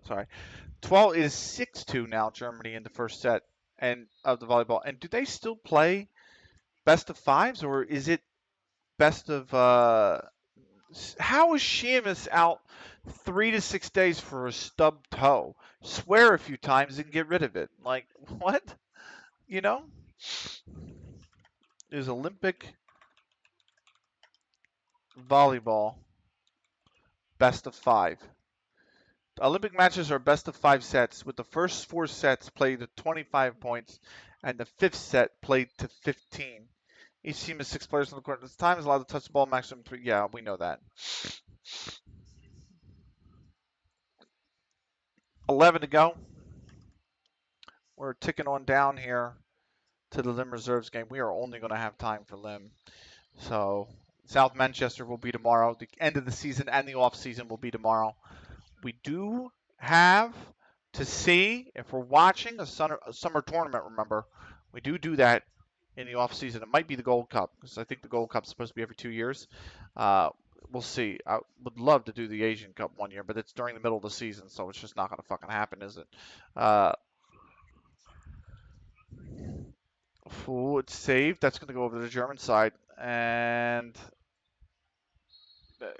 S2: sorry. 12 is 6-2 now, Germany in the first set and of the volleyball. And do they still play best of fives, or is it best of how is Sheamus out 3 to 6 days for a stubbed toe? Swear a few times and get rid of it. Like what? You know? Is Olympic volleyball best of five. Olympic matches are best of five sets, with the first four sets played at 25 points and the fifth set played to 15. Each team has 6 players on the court at this time, is allowed to touch the ball maximum 3. Yeah, we know that. 11 to go. We're ticking on down here to the Lim Reserves game. We are only going to have time for Lim. So South Manchester will be tomorrow. The end of the season and the off season will be tomorrow. We do have to see if we're watching a summer tournament. Remember, we do that in the off season. It might be the Gold Cup because I think the Gold Cup's supposed to be every 2 years. We'll see. I would love to do the Asian Cup one year, but it's during the middle of the season, so it's just not going to fucking happen, is it? Uh, it's saved. That's going to go over to the German side, and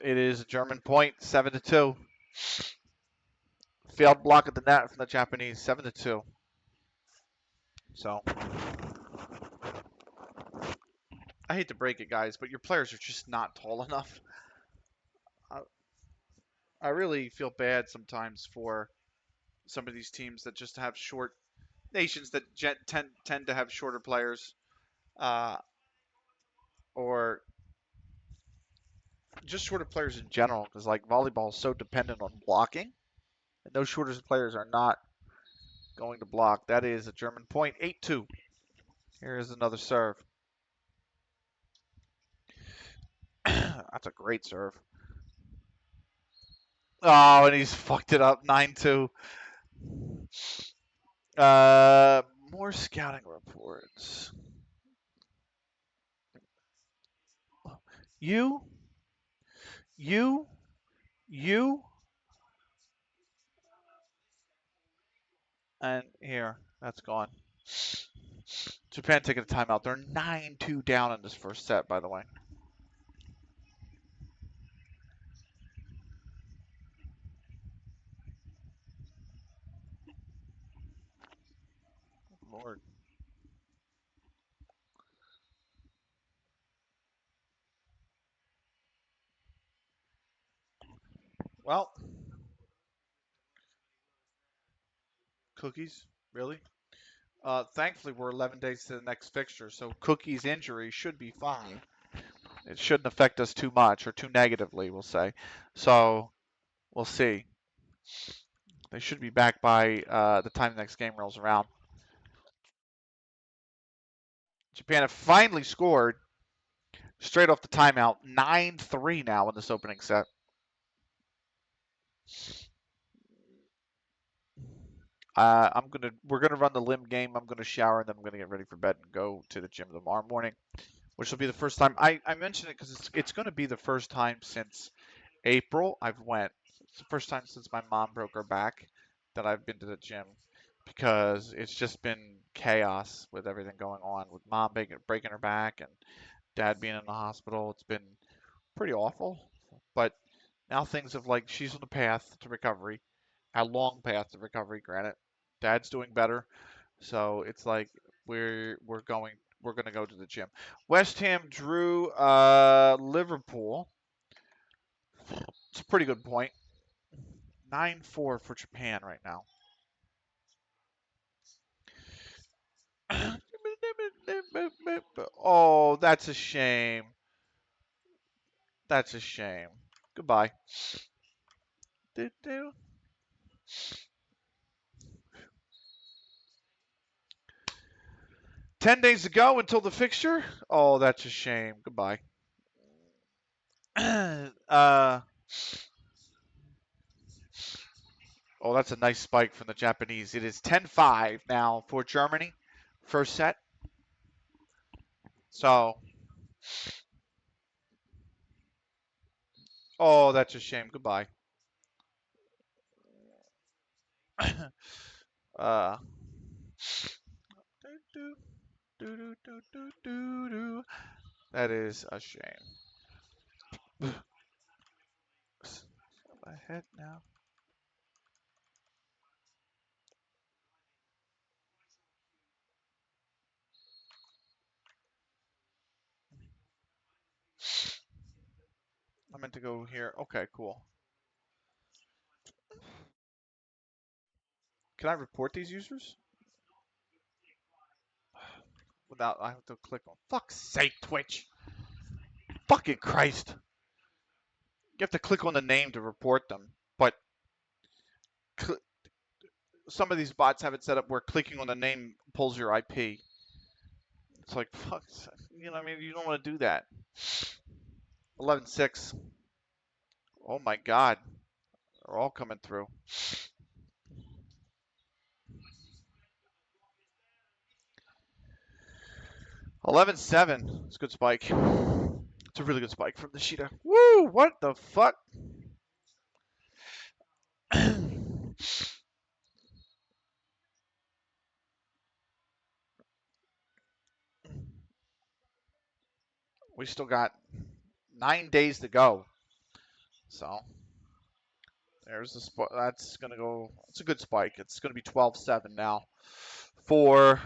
S2: it is a German point, 7-2. Failed block at the net from the Japanese, 7-2. So I hate to break it, guys, but your players are just not tall enough. I, I really feel bad sometimes for some of these teams that just have short nations that tend to have shorter players, uh, or just shorter players in general, because like volleyball is so dependent on blocking, and those shorter players are not going to block. That is a German point, 8-2. Here is another serve. That's a great serve. Oh, and he's fucked it up, 9-2. More scouting reports. You, you, you, and here, that's gone. Japan taking a timeout. They're 9-2 down in this first set, by the way. Lord. Well, Cookies, really? Thankfully, we're 11 days to the next fixture, so Cookie's injury should be fine. It shouldn't affect us too much or too negatively, we'll say. So we'll see. They should be back by the time the next game rolls around. Japan have finally scored straight off the timeout, 9-3 now in this opening set. We're gonna run the limb game. I'm gonna shower and then I'm gonna get ready for bed and go to the gym tomorrow morning, which will be the first time. I mentioned it because it's gonna be the first time since April I've went. It's the first time since my mom broke her back that I've been to the gym because it's just been chaos with everything going on with mom breaking her back and dad being in the hospital. It's been pretty awful, but now things have like she's on the path to recovery, a long path to recovery. Granted, dad's doing better, so it's like we're gonna go to the gym. West Ham drew Liverpool. It's a pretty good point. 9-4 for Japan right now. Oh, that's a shame. That's a shame. Goodbye. 10 days to go until the fixture. Oh, that's a shame. Goodbye. Oh, that's a nice spike from the Japanese. It is 10-5 now for Germany. First set. So, oh, that's a shame. Goodbye.
S1: uh, do, do, do, do, do, do, do. That is a shame. My head now. I meant to go here. Okay, cool. Can I report these users? Without, I have to click on. Fuck's sake, Twitch. Fucking Christ. You have to click on the name to report them. But some of these bots have it set up where clicking on the name pulls your IP. It's like, fuck. You know what I mean? You don't want to do that. 11.6. Oh my god. They're all coming through. 11.7. It's a good spike. It's a really good spike from the Sheeta. Woo! What the fuck? We still got 9 days to go. So there's the spot. That's gonna go. It's a good spike. It's gonna be 12.7 now for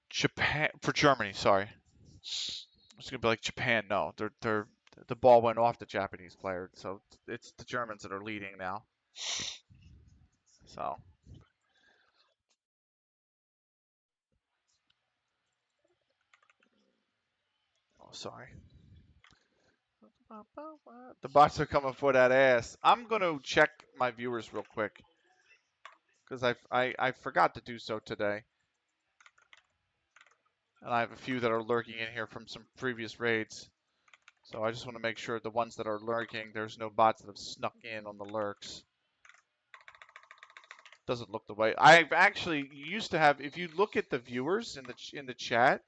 S1: Japan. For Germany, sorry. It's gonna be like Japan. No, they're the ball went off the Japanese player, so it's the Germans that are leading now. So oh, sorry. The bots are coming for that ass. I'm gonna check my viewers real quick because I forgot to do so today, and I have a few that are lurking in here from some previous raids. So I just want to make sure the ones that are lurking, there's no bots that have snuck in on the lurks. Doesn't look the way. I've actually used to have. If you look at the viewers in the chat,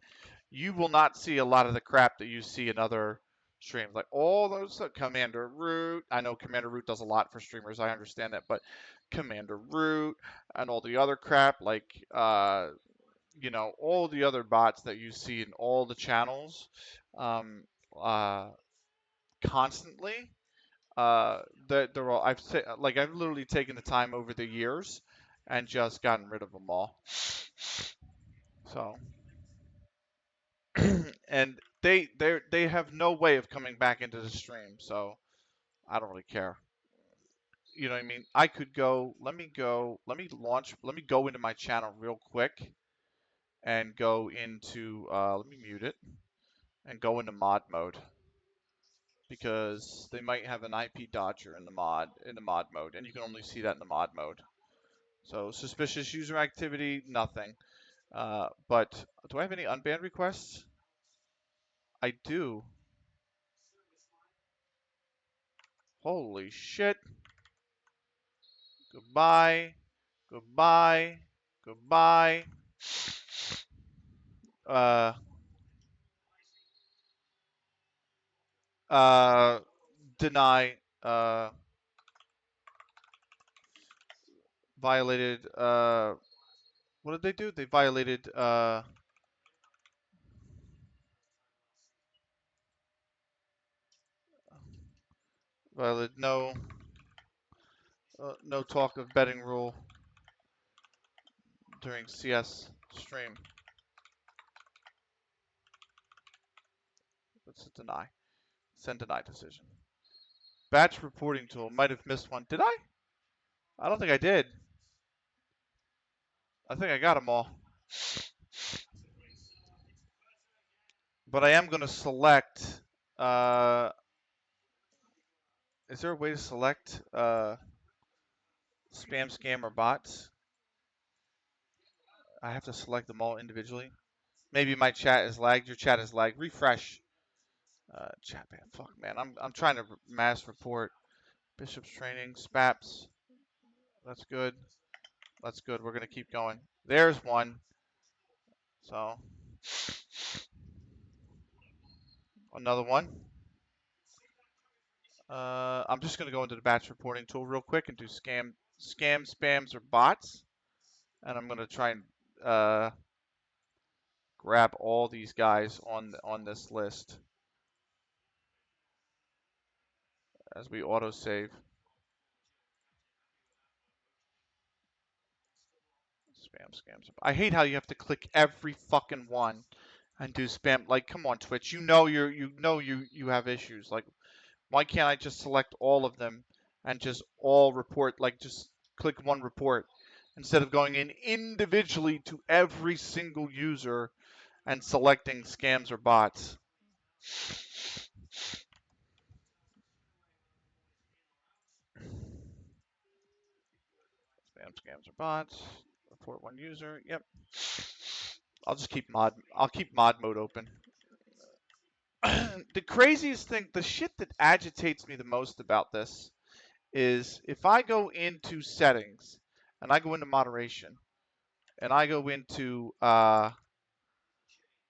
S1: you will not see a lot of the crap that you see in other streams. Like all those Commander Root. I know Commander Root does a lot for streamers. I understand that, but Commander Root and all the other crap, like you know, all the other bots that you see in all the channels, um, uh, constantly. They're all I've literally taken the time over the years and just gotten rid of them all. So and they have no way of coming back into the stream, so I don't really care. You know what I mean? I could go. Let me launch. Let me go into my channel real quick and go into. Let me mute it and go into mod mode because they might have an IP dodger in the mod mode, and you can only see that in the mod mode. So suspicious user activity, nothing. But do I have any unbanned requests? I do. Holy shit. Goodbye. Goodbye. Goodbye. Uh, uh, deny. Violated. What did they do? They violated. Violated no. No talk of betting rule during CS stream. That's a deny. Send deny decision. Batch reporting tool. Might have missed one. Did I? I don't think I did. I think I got them all. But I am going to select. Uh, is there a way to select spam, scam, or bots? I have to select them all individually. Maybe my chat is lagged. Your chat is lagged. Refresh. Chat man, fuck man. I'm trying to mass report. Bishop's training, SPAPs. That's good. That's good. We're gonna keep going. There's one. So another one. I'm just gonna go into the batch reporting tool real quick and do scams, spams, or bots, and I'm gonna try and grab all these guys on this list as we autosave. Spam, scams. I hate how you have to click every fucking one and do spam. Like, come on, Twitch. You have issues. Like, why can't I just select all of them and just all report? Like, just click one report instead of going in individually to every single user and selecting scams or bots. Spam, scams, or bots. Report one user. Yep. I'll keep mod mode open. The craziest thing, the shit that agitates me the most about this is if I go into settings and I go into moderation and I go into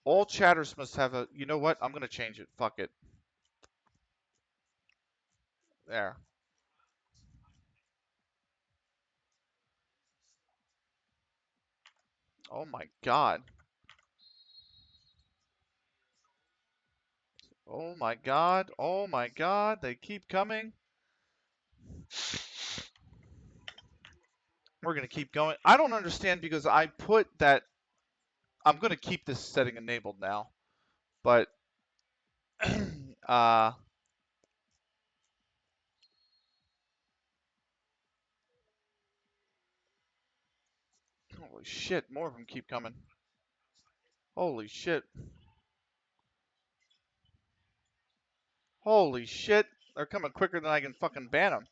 S1: all chatters must have a. You know what? I'm gonna change it. Fuck it. There. Oh my god. Oh my god. Oh my god. They keep coming. We're gonna keep going. I don't understand because I put that. I'm gonna keep this setting enabled now, but uh, holy shit, more of them keep coming. Holy shit. Holy shit. They're coming quicker than I can fucking ban them.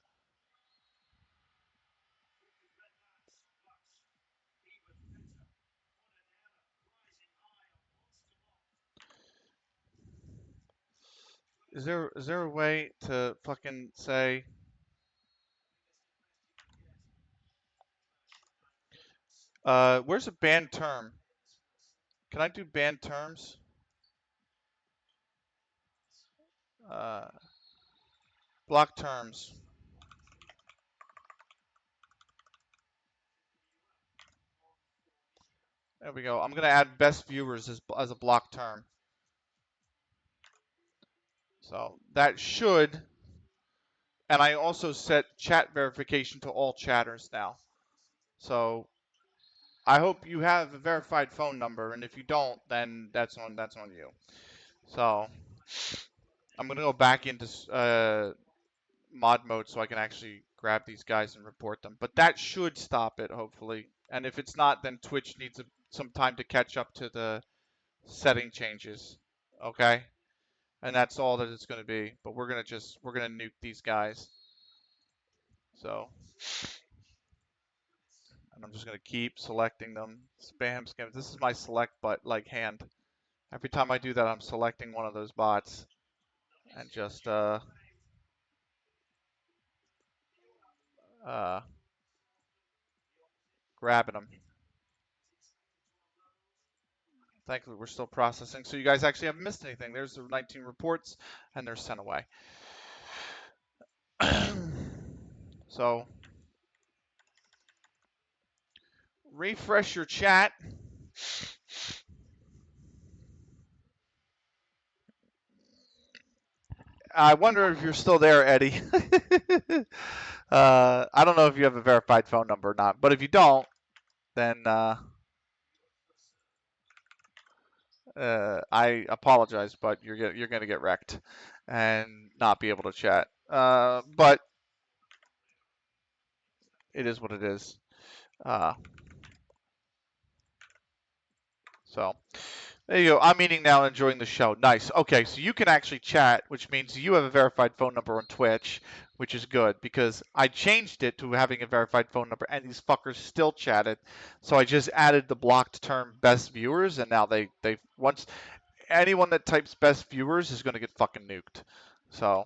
S1: Is there a way to fucking say where's a ban term? Can I do ban terms? Uh, block terms. There we go. I'm gonna add best viewers as a block term. So that should, and I also set chat verification to all chatters now. So I hope you have a verified phone number, and if you don't, then that's on you. So I'm gonna go back into mod mode so I can actually grab these guys and report them. But that should stop it, hopefully. And if it's not, then Twitch needs some time to catch up to the setting changes. Okay? And that's all that it's going to be. But we're gonna nuke these guys. So, and I'm just gonna keep selecting them. Spam, scam. This is my select but like hand. Every time I do that, I'm selecting one of those bots and just uh grabbing them. Thankfully, we're still processing, so you guys actually haven't missed anything. There's the 19 reports, and they're sent away. So, refresh your chat. I wonder if you're still there, Eddie. I don't know if you have a verified phone number or not, but if you don't, then I apologize, but you're gonna get wrecked and not be able to chat. But it is what it is. Uh, so. There you go. I'm eating now and enjoying the show. Nice. Okay, so you can actually chat, which means you have a verified phone number on Twitch, which is good because I changed it to having a verified phone number and these fuckers still chatted. So I just added the blocked term best viewers and now they once anyone that types best viewers is going to get fucking nuked. So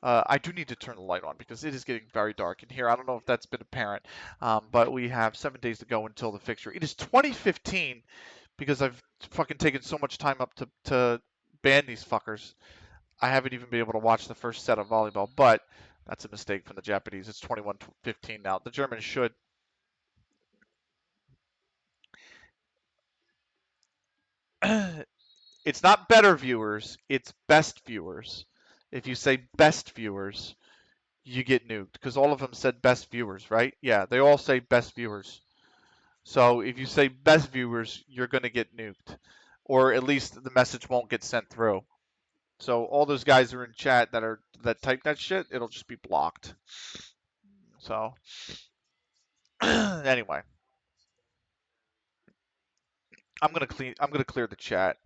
S1: I do need to turn the light on because it is getting very dark in here. I don't know if that's been apparent, but we have 7 days to go until the fixture. It is 2015 because I've fucking taken so much time up to ban these fuckers. I haven't even been able to watch the first set of volleyball, but That's a mistake from the Japanese. It's 21-15 now. The Germans should. It's not better viewers, it's best viewers. If you say best viewers, you get nuked because all of them said best viewers, right? Yeah, they all say best viewers. So if you say best viewers, you're going to get nuked, or at least the message won't get sent through. So all those guys who are in chat that type that shit, it'll just be blocked. So anyway, I'm gonna clear the chat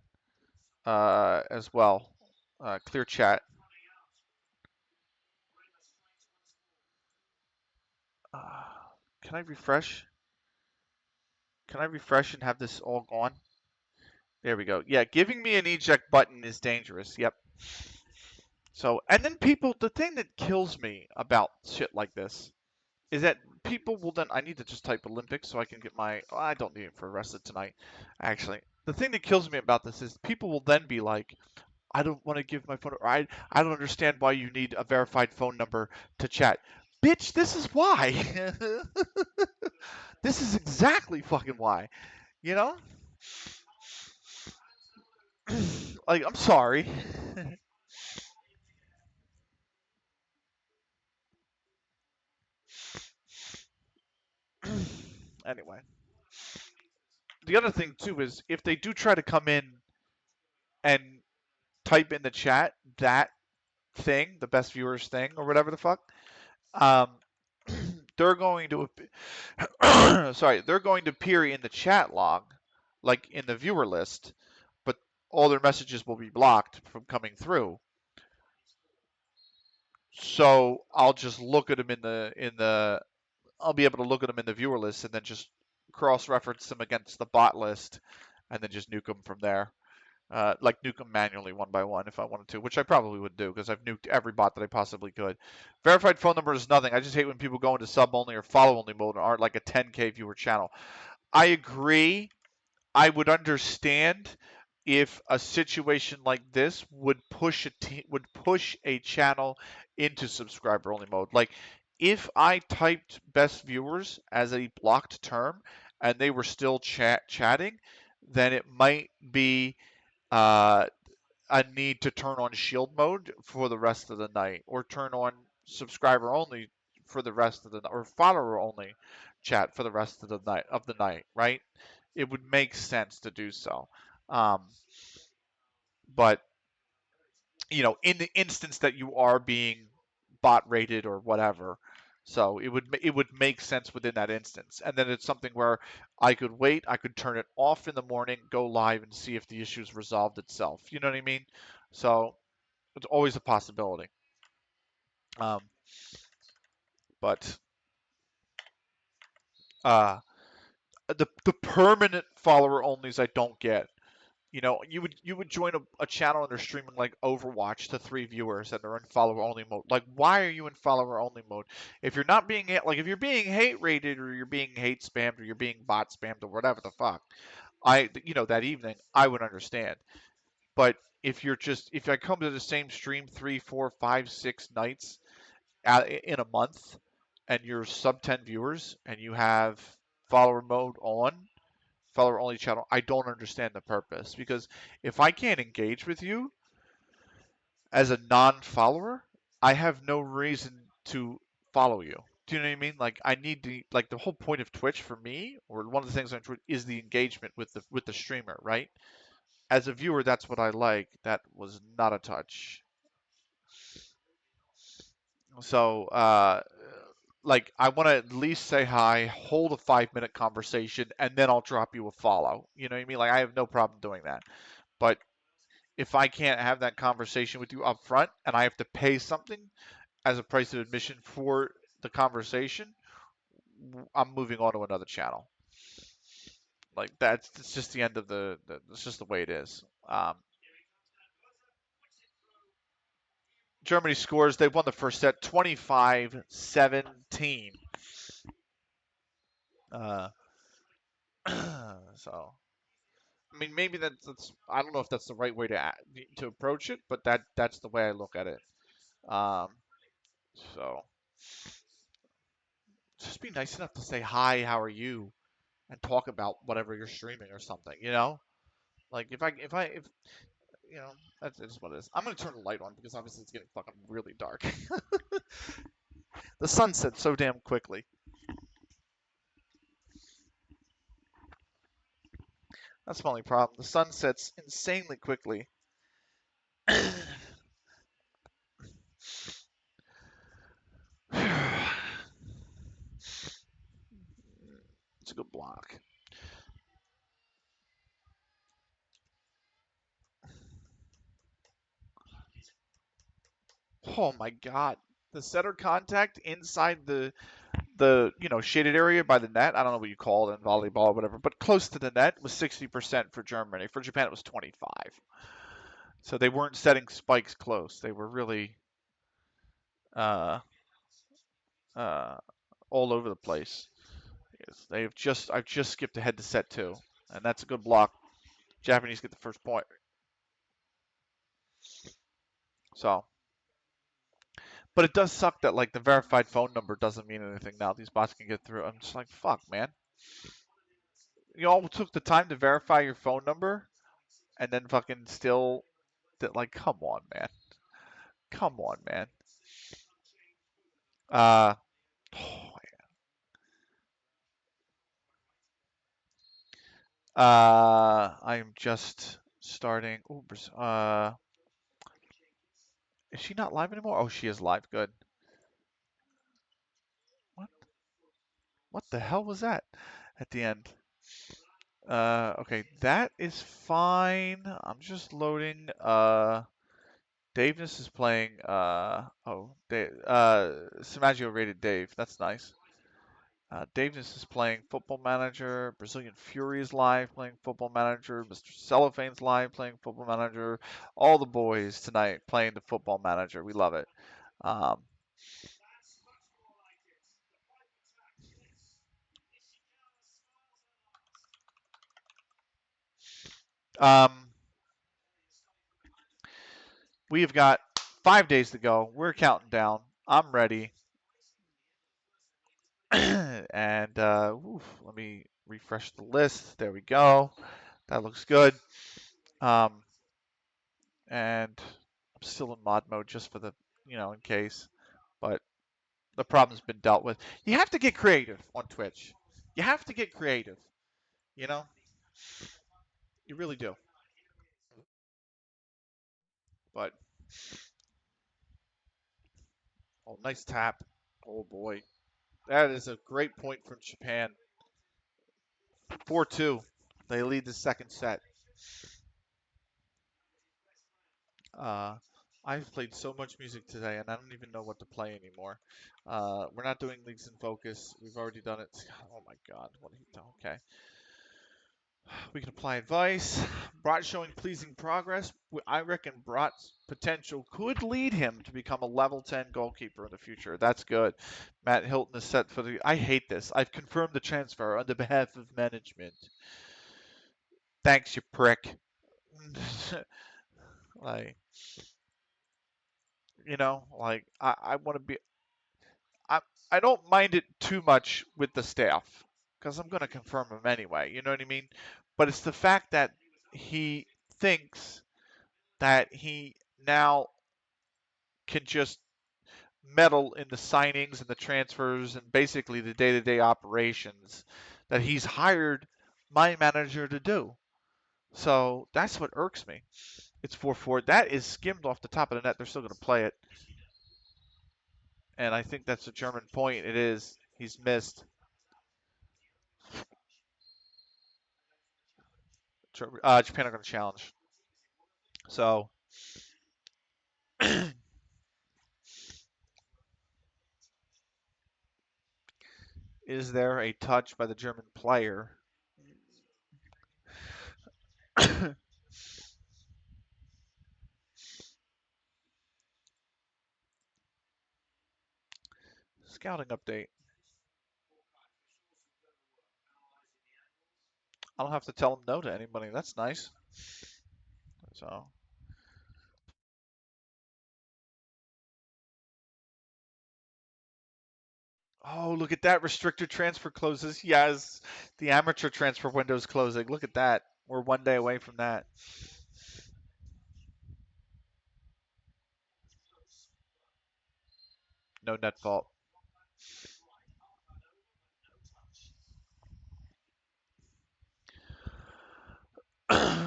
S1: as well. Clear chat. Uh, can I refresh? Can I refresh and have this all gone? There we go. Yeah, giving me an eject button is dangerous. Yep. So, and then people, the thing that kills me about shit like this is that people will then, I need to just type Olympics so I can get my, oh, I don't need it for the rest of tonight, actually. The thing that kills me about this is people will then be like, I don't want to give my phone, or I don't understand why you need a verified phone number to chat. Bitch, this is why. This is exactly fucking why. You know? Like, I'm sorry. Anyway, the other thing too is if they do try to come in and type in the chat that thing, the best viewers thing, or whatever the fuck, um, they're going to sorry, they're going to appear in the chat log, like in the viewer list, but all their messages will be blocked from coming through. So I'll just look at them in the I'll be able to look at them in the viewer list and then just cross-reference them against the bot list, and then just nuke them from there. Like nuke them manually one by one if I wanted to, which I probably would do because I've nuked every bot that I possibly could. Verified phone number is nothing. I just hate when people go into sub only or follow only mode and aren't like a 10K viewer channel. I agree. I would understand if a situation like this would push a channel into subscriber only mode. Like if I typed best viewers as a blocked term and they were still chatting, then it might be uh, a need to turn on shield mode for the rest of the night, or turn on subscriber only for the rest of the or follower only chat for the rest of the night, right? It would make sense to do so. Um, but in the instance that you are being bot rated or whatever, so it would make sense within that instance. And then it's something where I could wait, I could turn it off in the morning, go live, and see if the issue's resolved itself. You know what I mean? So it's always a possibility. Um, but uh, the permanent follower onlys I don't get. You would join a channel and they're streaming like Overwatch to 3 viewers and they're in follower only mode. Like, why are you in follower only mode? If you're not being like if you're being hate rated or you're being hate spammed or you're being bot spammed or whatever the fuck, that evening I would understand. But if I come to the same stream 3, 4, 5, 6 nights in a month and you're sub 10 viewers and you have follower mode on, follower only channel, I don't understand the purpose because if I can't engage with you as a non-follower, I have no reason to follow you. Do you know what I mean? Like I need to like the whole point of Twitch for me, or one of the things on Twitch is the engagement with the streamer, right? As a viewer, that's what I like. That was not a touch. So, like, I want to at least say hi, hold a 5 minute conversation, and then I'll drop you a follow. You know what I mean? Like, I have no problem doing that. But if I can't have that conversation with you up front and I have to pay something as a price of admission for the conversation, I'm moving on to another channel. Like, it's just the end of it's just the way it is. Germany scores. They won the first set 25-17. Uh, so I mean, maybe that's I don't know if that's the right way to approach it, but that's the way I look at it. Um, So just be nice enough to say hi, how are you, and talk about whatever you're streaming or something. Like if you know, that's just what it is. I'm gonna turn the light on because obviously it's getting fucking really dark. The sun sets so damn quickly. That's my only problem. The sun sets insanely quickly. It's a good block. Oh my god. The center contact inside the shaded area by the net. I don't know what you call it in volleyball or whatever, but close to the net was 60% for Germany. For Japan, it was 25. So they weren't setting spikes close. They were really uh, uh, all over the place. Yes, I've just skipped ahead to set two, and that's a good block. Japanese get the first point. So, but it does suck that like the verified phone number doesn't mean anything now. These bots can get through. I'm just like, fuck, man. You all took the time to verify your phone number, and then fucking still, like, come on, man. Come on, man. Uh, I'm just starting. Ooh, is she not live anymore? Oh, she is live. Good. What? What the hell was that at the end? Okay, that is fine. I'm just loading. Daveness is playing. Samaggio rated Dave. That's nice. Daveness is playing Football Manager. Brazilian Fury is live playing Football Manager. Mr. Cellophane's live playing Football Manager. All the boys tonight playing the Football Manager. We love it. Um, um, we have got 5 days to go. We're counting down. I'm ready. And let me refresh the list. There we go. That looks good. Um, and I'm still in mod mode just for the, in case. But the problem's been dealt with. You have to get creative on Twitch. You have to get creative. You know, you really do. But oh, nice tap. Oh boy, that is a great point from Japan. 4-2. They lead the second set. Uh, I've played so much music today, and I don't even know what to play anymore. We're not doing Leagues in Focus. We've already done it. Oh my God, what have you done? Okay. We can apply advice. Brat showing pleasing progress. I reckon Brat's potential could lead him to become a level 10 goalkeeper in the future. That's good. Matt Hilton is set for the. I hate this. I've confirmed the transfer on the behalf of management. Thanks, you prick. like, like I want to be. I I don't mind it too much with the staff because I'm going to confirm him anyway. You know what I mean? But it's the fact that he thinks that he now can just meddle in the signings and the transfers and basically the day-to-day operations that he's hired my manager to do. So that's what irks me. It's 4-4. That is skimmed off the top of the net. They're still going to play it. And I think that's a German point. It is. He's missed. Japan are going to challenge. So is there a touch by the German player? Scouting update. I don't have to tell him no to anybody. That's nice. So,
S2: Oh, look at that. Restricted transfer closes. Yes. The amateur transfer window is closing. Look at that. We're 1 day away from that. No net fault.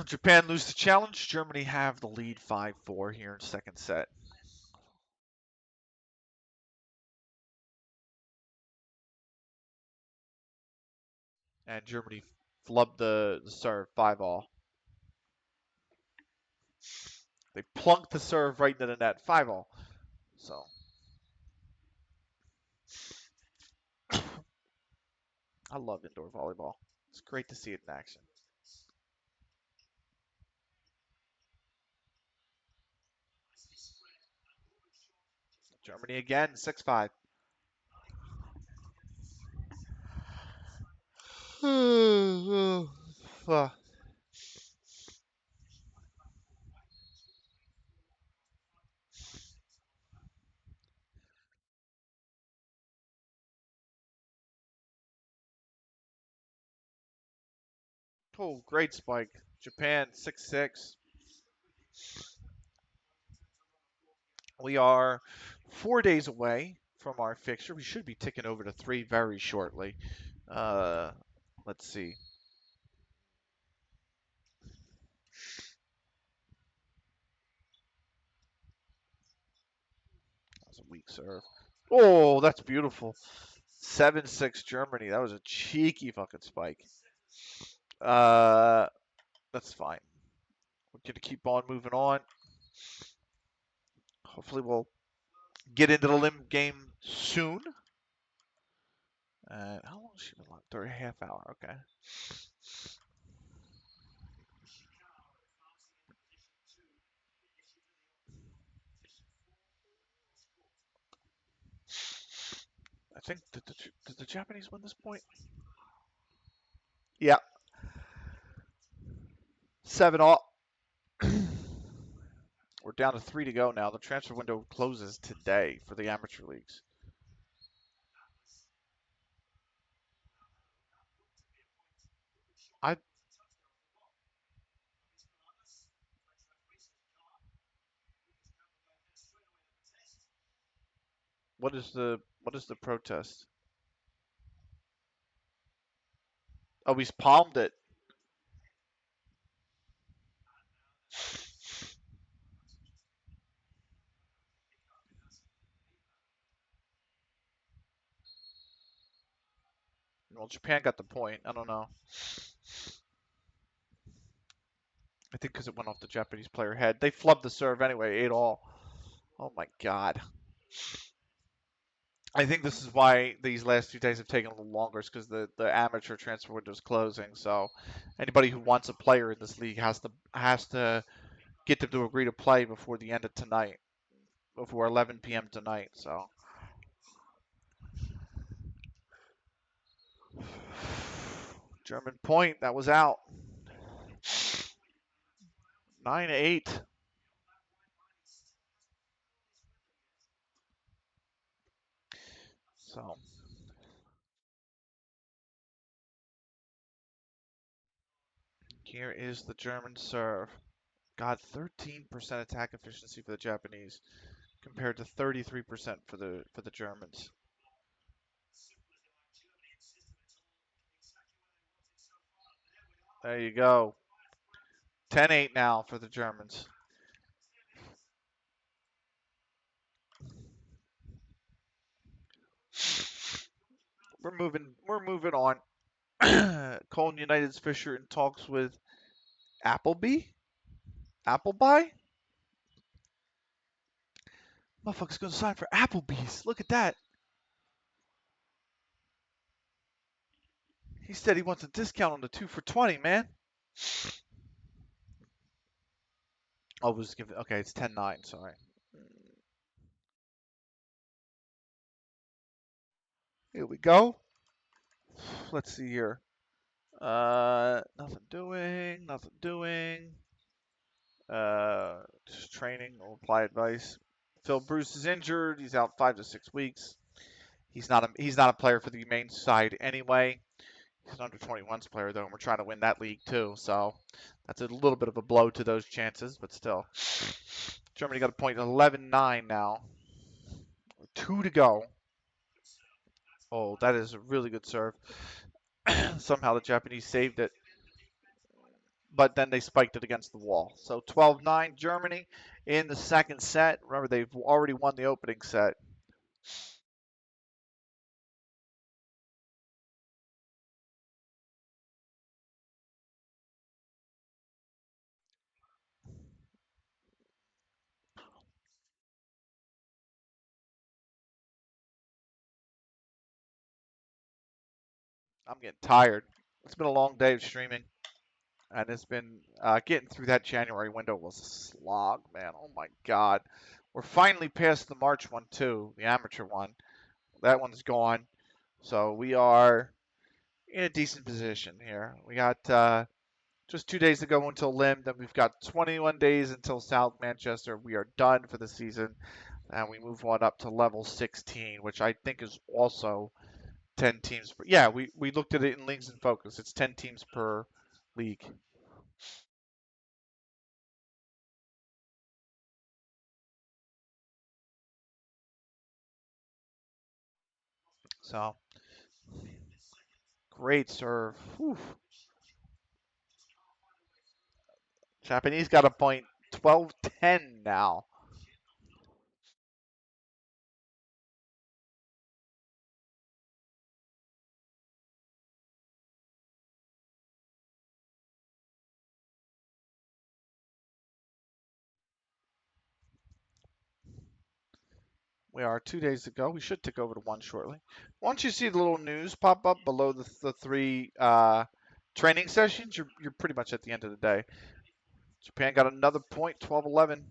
S2: Japan lose the challenge. Germany have the lead 5-4 here in second set. And Germany flubbed the serve 5-all. They plunked the serve right into the net 5-all. So I love indoor volleyball. It's great to see it in action. Germany again, 6-5. Oh, great spike. Japan 6-6. We are 4 days away from our fixture. We should be ticking over to 3 very shortly. Uh, let's see. That was a weak serve. Oh, that's beautiful. 7-6 Germany. That was a cheeky fucking spike. Uh, that's fine. We're going to keep on moving on. Hopefully we'll get into the limb game soon. How long has she been locked? 30 half hour. Okay. I think did the Japanese win this point? Yeah, 7-all. We're down to 3 to go now. The transfer window closes today for the amateur leagues. I what is the protest? Oh, he's palmed it. Well, Japan got the point. I don't know. I think because it went off the Japanese player head. They flubbed the serve anyway, 8-all. Oh my god. I think this is why these last few days have taken a little longer, is because the amateur transfer window is closing. So anybody who wants a player in this league has to get them to agree to play before the end of tonight, before 11 p.m. tonight. So German point that was out. 9-8. So here is the German serve. Got 13% attack efficiency for the Japanese compared to 33% for the Germans. There you go. 10-8 now for the Germans. We're moving on. Colton United's Fisher in talks with Appleby? Appleby? Motherfucker's gonna sign for Applebee's. Look at that. He said he wants a discount on the 2 for 20, man. Oh, it was given. Okay, it's 10-9. Sorry. Here we go. Let's see here. Nothing doing. Nothing doing. Just training. I'll apply advice. Phil Bruce is injured. He's out 5 to 6 weeks. He's not a player for the main side anyway. He's an under 21s player though, and we're trying to win that league too. So that's a little bit of a blow to those chances, but still. Germany got a point 11-9 now. 2 to go. Oh, that is a really good serve. Somehow the Japanese saved it, but then they spiked it against the wall. So 12-9 Germany in the second set. Remember, they've already won the opening set. I'm getting tired. It's been a long day of streaming, and it's been getting through that January window was a slog, man. Oh my God. We're finally past the March one too, the amateur one. That one's gone. So we are in a decent position here. We got just 2 days to go until Lim. Then we've got 21 days until South Manchester. We are done for the season, and we move on up to level 16, which I think is also 10 teams. Yeah, we looked at it in Leagues in Focus. It's 10 teams per league. So great serve. Whew. Japanese got a point. 12-10 now. We are 2 days to go. We should tick over to one shortly. Once you see the little news pop up below the three training sessions, you're pretty much at the end of the day. Japan got another point, 12-11.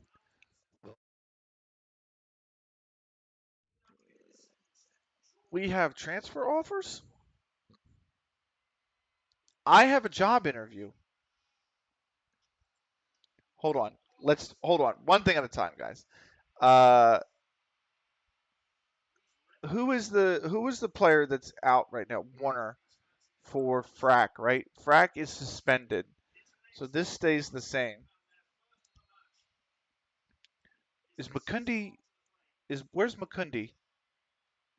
S2: We have transfer offers. I have a job interview. Hold on. Let's hold on. One thing at a time, guys. Uh, who is the player that's out right now? Warner for Frack, right? Frack is suspended, so this stays the same. Is McCundy? Is where's McCundy?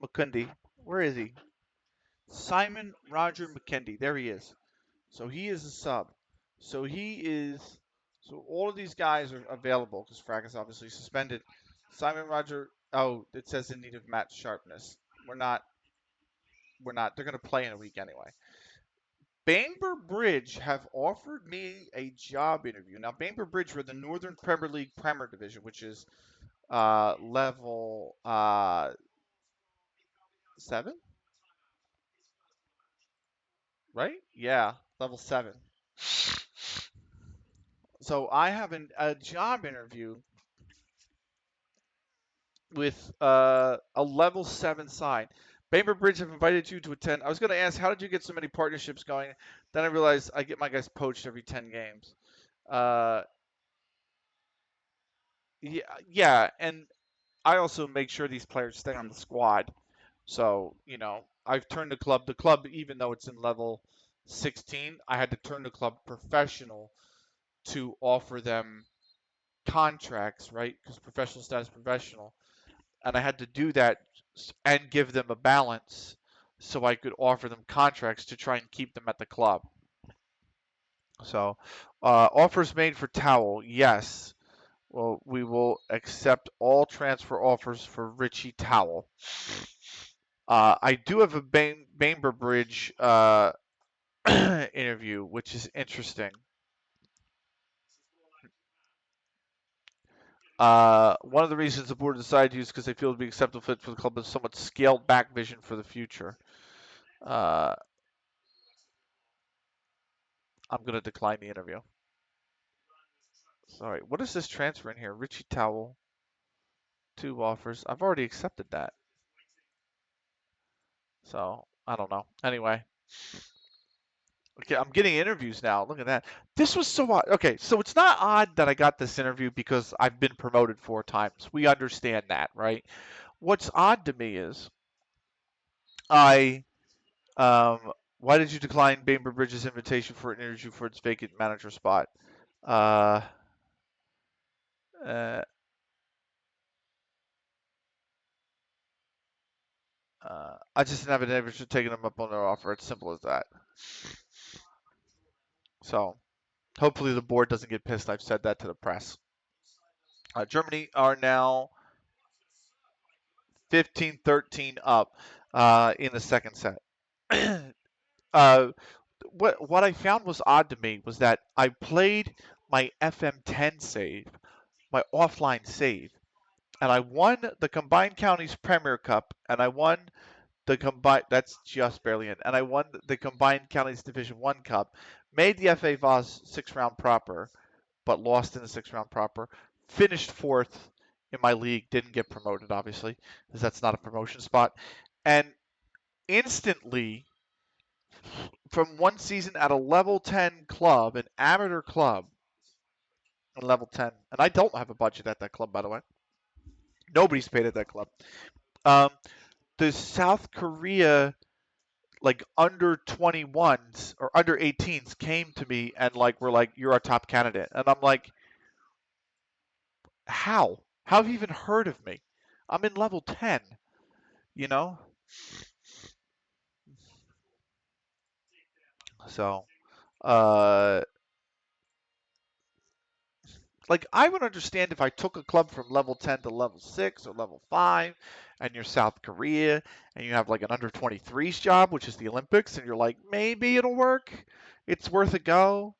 S2: McCundy, where is he? Simon Roger McKendy. There he is. So he is a sub. So he is. So all of these guys are available because Frack is obviously suspended. Simon Roger. Oh, it says in need of match sharpness. We're not. We're not. They're going to play in a week anyway. Bainbridge Bridge have offered me a job interview. Now, Bainbridge Bridge were the Northern Premier League Premier Division, which is level 7, right? Yeah, level 7. So I have a job interview with a level 7 side. Bainbridge Bridge have invited you to attend. I was going to ask, how did you get so many partnerships going? Then I realized I get my guys poached every 10 games. Uh, yeah, yeah, and I also make sure these players stay on the squad. So, I've turned the club, even though it's in level 16, I had to turn the club professional to offer them contracts, right? Because professional status professional. And I had to do that and give them a balance so I could offer them contracts to try and keep them at the club. So, offers made for Towel, yes. Well, we will accept all transfer offers for Richie Towel. I do have a Bainbridge Bridge interview, which is interesting. One of the reasons the board decided to use because they feel it would be acceptable fit for the club is somewhat scaled back vision for the future. Uh, I'm going to decline the interview. Sorry, what is this transfer in here? Richie Towel, 2 offers. I've already accepted that. So, I don't know. Anyway. Okay, I'm getting interviews now. Look at that. This was so odd. Okay, so it's not odd that I got this interview because I've been promoted 4 times. We understand that, right? What's odd to me is I why did you decline Bainbridge Bridges' invitation for an interview for its vacant manager spot? Uh, uh, I just didn't have an interest in taking them up on their offer. It's simple as that. So hopefully the board doesn't get pissed. I've said that to the press. Germany are now 15-13 up in the second set. uh, what I found was odd to me was that I played my FM10 save, my offline save, and I won the Combined Counties Premier Cup, and I won the combined that's just barely in, and I won the Combined Counties Division One Cup, made the FA Vaz 6 round proper, but lost in the 6 round proper, finished fourth in my league, didn't get promoted obviously, because that's not a promotion spot, and instantly from one season at a level 10 club, an amateur club, level 10, and I don't have a budget at that club by the way. Nobody's paid at that club. Um, the South Korea like under 21s or under 18s came to me and like were like, "You're our top candidate," and I'm like, "How? How have you even heard of me? I'm in level 10, you know." So, uh, like I would understand if I took a club from level 10 to level 6 or level 5 and you're South Korea and you have like an under 23s job, which is the Olympics, and you're like, maybe it'll work. It's worth a go.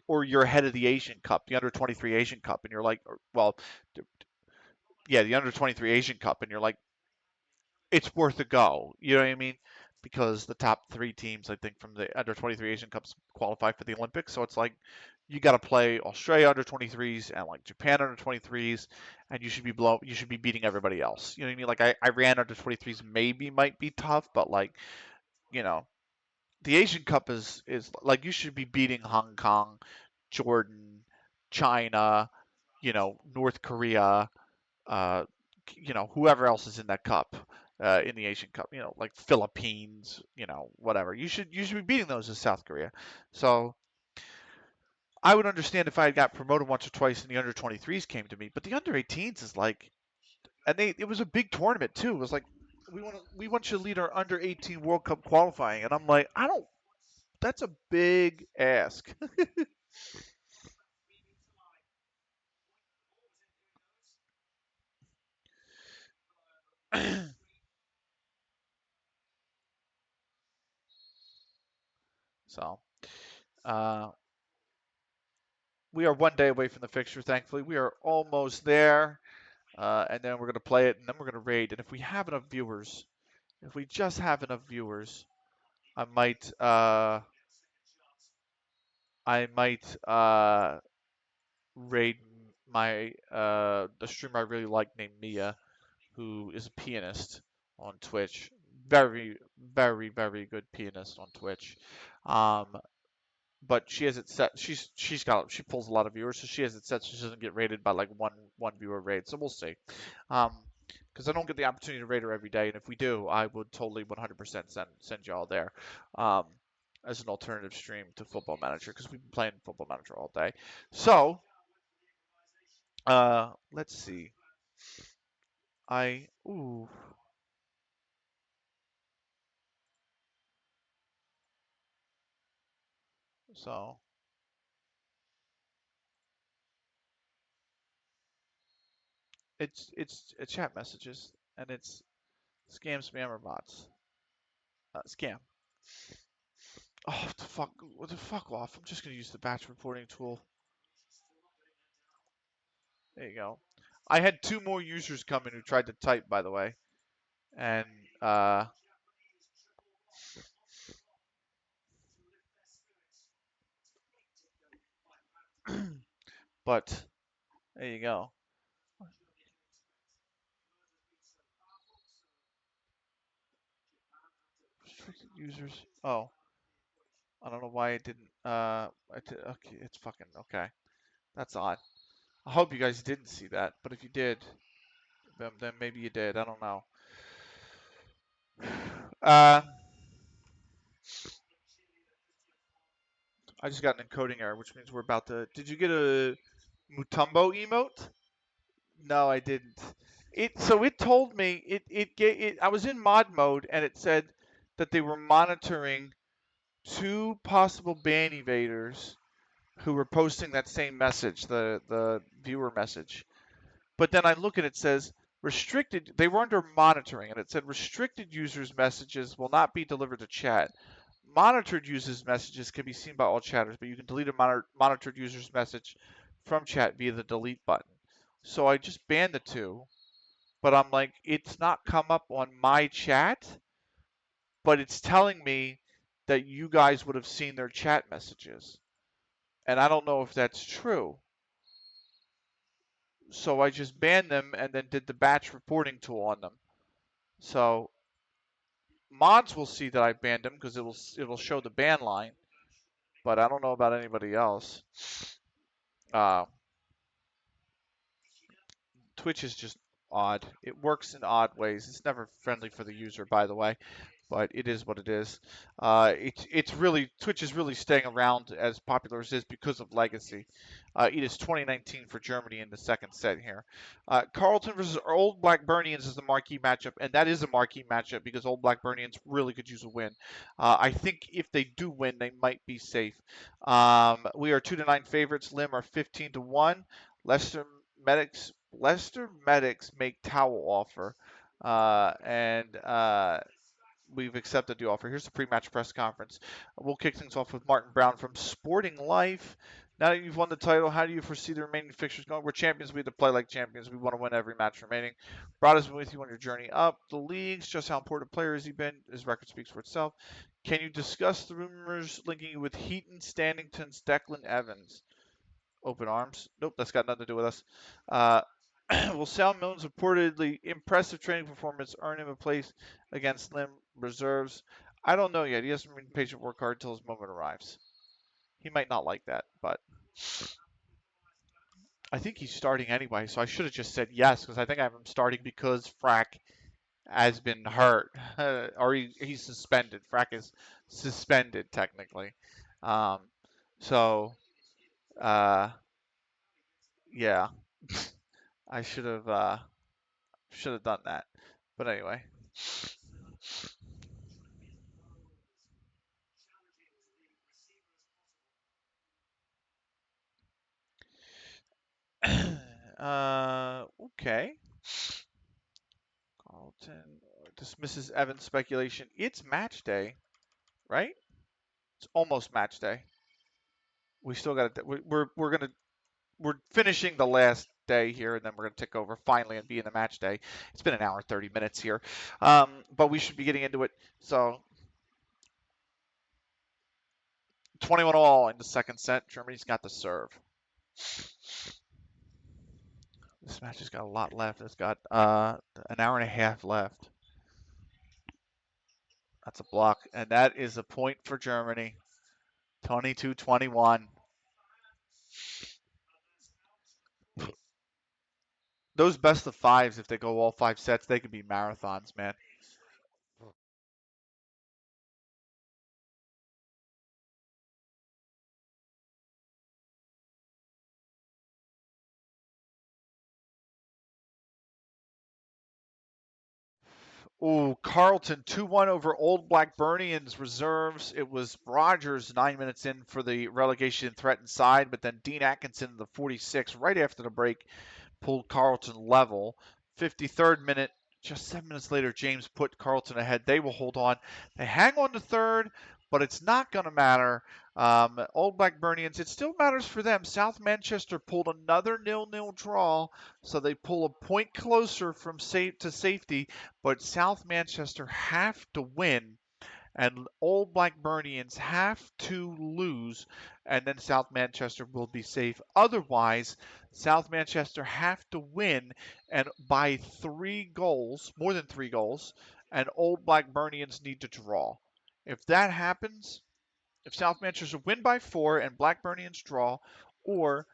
S2: Or you're ahead of the Asian Cup, the under 23 Asian Cup, and you're like, well, yeah, the under 23 Asian Cup, and you're like, it's worth a go. You know what I mean? Because the top 3 teams, I think, from the under 23 Asian Cups qualify for the Olympics. So it's like you got to play Australia under 23s and like Japan under 23s, and you should be beating everybody else. You know what I mean? Like Iran under 23s maybe might be tough, but like you know the Asian Cup is like you should be beating Hong Kong, Jordan, China, North Korea, uh, whoever else is in that cup, in the Asian Cup, like Philippines, whatever. You should be beating those as South Korea. So I would understand if I had got promoted once or twice and the under 23s came to me, but the under 18s is like, and it was a big tournament too. It was like we want you to lead our under 18 World Cup qualifying, and I'm like, I don't. That's a big ask. So uh, we are one day away from the fixture. Thankfully, we are almost there. And then we're gonna play it, and then we're gonna raid. And if we have enough viewers, if we just have enough viewers, I might, uh, I might raid my the streamer I really like named Mia, who is a pianist on Twitch. Very, very, very good pianist on Twitch. Um, but she has it set. She pulls a lot of viewers, so she has it set so she doesn't get rated by like one viewer raid. So we'll see. Um, because I don't get the opportunity to rate her every day, and if we do, I would totally 100% send y'all there, um, as an alternative stream to Football Manager because we've been playing Football Manager all day. So, let's see. I ooh, so it's chat messages and it's scam spammer bots. Scam. Oh, what the fuck off. I'm just gonna use the batch reporting tool. There you go. I had 2 more users come in who tried to type, by the way, and uh, but there you go. Restricted users. Oh, I don't know why it didn't. Okay, it's fucking okay. That's odd. I hope you guys didn't see that, but if you did, then maybe you did. I don't know.
S1: Uh, I just got an encoding error, which means we're about to. Did you get a Mutombo emote? No, I didn't. It told me it. I was in mod mode and it said that they were monitoring two possible ban evaders who were posting that same message, the viewer message. But then I look and it says restricted. They were under monitoring, and it said restricted users' messages will not be delivered to chat. Monitored users' messages can be seen by all chatters, but you can delete a monitored user's message from chat via the delete button. So I just banned the two, but I'm like, it's not come up on my chat, but it's telling me that you guys would have seen their chat messages. And I don't know if that's true. So I just banned them and then did the batch reporting tool on them. So mods will see that I banned them because it'll show the ban line, but I don't know about anybody else. Uh, Twitch is just odd. It works in odd ways. It's never friendly for the user, by the way, but it is what it is. It's really Twitch is really staying around as popular as it is because of legacy. It is 2019 for Germany in the second set here. Carlton versus Old Blackburnians is the marquee matchup, and that is a marquee matchup because Old Blackburnians really could use a win. I think if they do win, they might be safe. We are 2-9 favorites. Lim are 15-1. Leicester Medics make towel offer, and we've accepted the offer. Here's the pre-match press conference. We'll kick things off with Martin Brown from Sporting Life. Now that you've won the title, how do you foresee the remaining fixtures going? We're champions. We have to play like champions. We want to win every match remaining. Brad has been with you on your journey up the leagues. Just how important a player has he been? His record speaks for itself. Can you discuss the rumors linking you with Heaton, Stannington's Declan Evans? Open arms. Nope, that's got nothing to do with us. Uh, will Sal Milne's reportedly impressive training performance earn him a place against Lim reserves? I don't know yet. He hasn't been patient, work hard until his moment arrives. He might not like that, but I think he's starting anyway, so I should have just said yes, because I think I have him starting because Frack has been hurt, or he's suspended. Frack is suspended, technically. Um, so, uh, yeah, I should have done that. But anyway. Okay. Carlton dismisses Evans' speculation. It's match day, right? It's almost match day. We still got it. We're finishing the last day here, and then we're gonna tick over finally and be in the match day. It's been an hour and 30 minutes here, but we should be getting into it. So 21 all in the second set. Germany's got the serve. This match has got a lot left. It's got an hour and a half left. That's a block, and that is a point for Germany. 22-21. Those best of fives, if they go all 5 sets, they could be marathons, man. Ooh, Carlton 2-1 over Old Blackburnians reserves. It was Rogers 9 minutes in for the relegation threatened side, but then Dean Atkinson in the 46th, right after the break, pulled Carlton level. 53rd minute, just 7 minutes later, James put Carlton ahead. They will hold on. They hang on to third, but it's not going to matter. Old Blackburnians, it still matters for them. South Manchester pulled another 0-0 draw, so they pull a point closer from safe to safety, but South Manchester have to win and Old Blackburnians have to lose, and then South Manchester will be safe. Otherwise, South Manchester have to win and by 3 goals, more than 3 goals, and Old Blackburnians need to draw. If that happens, if South Manchester win by 4 and Blackburnians draw, or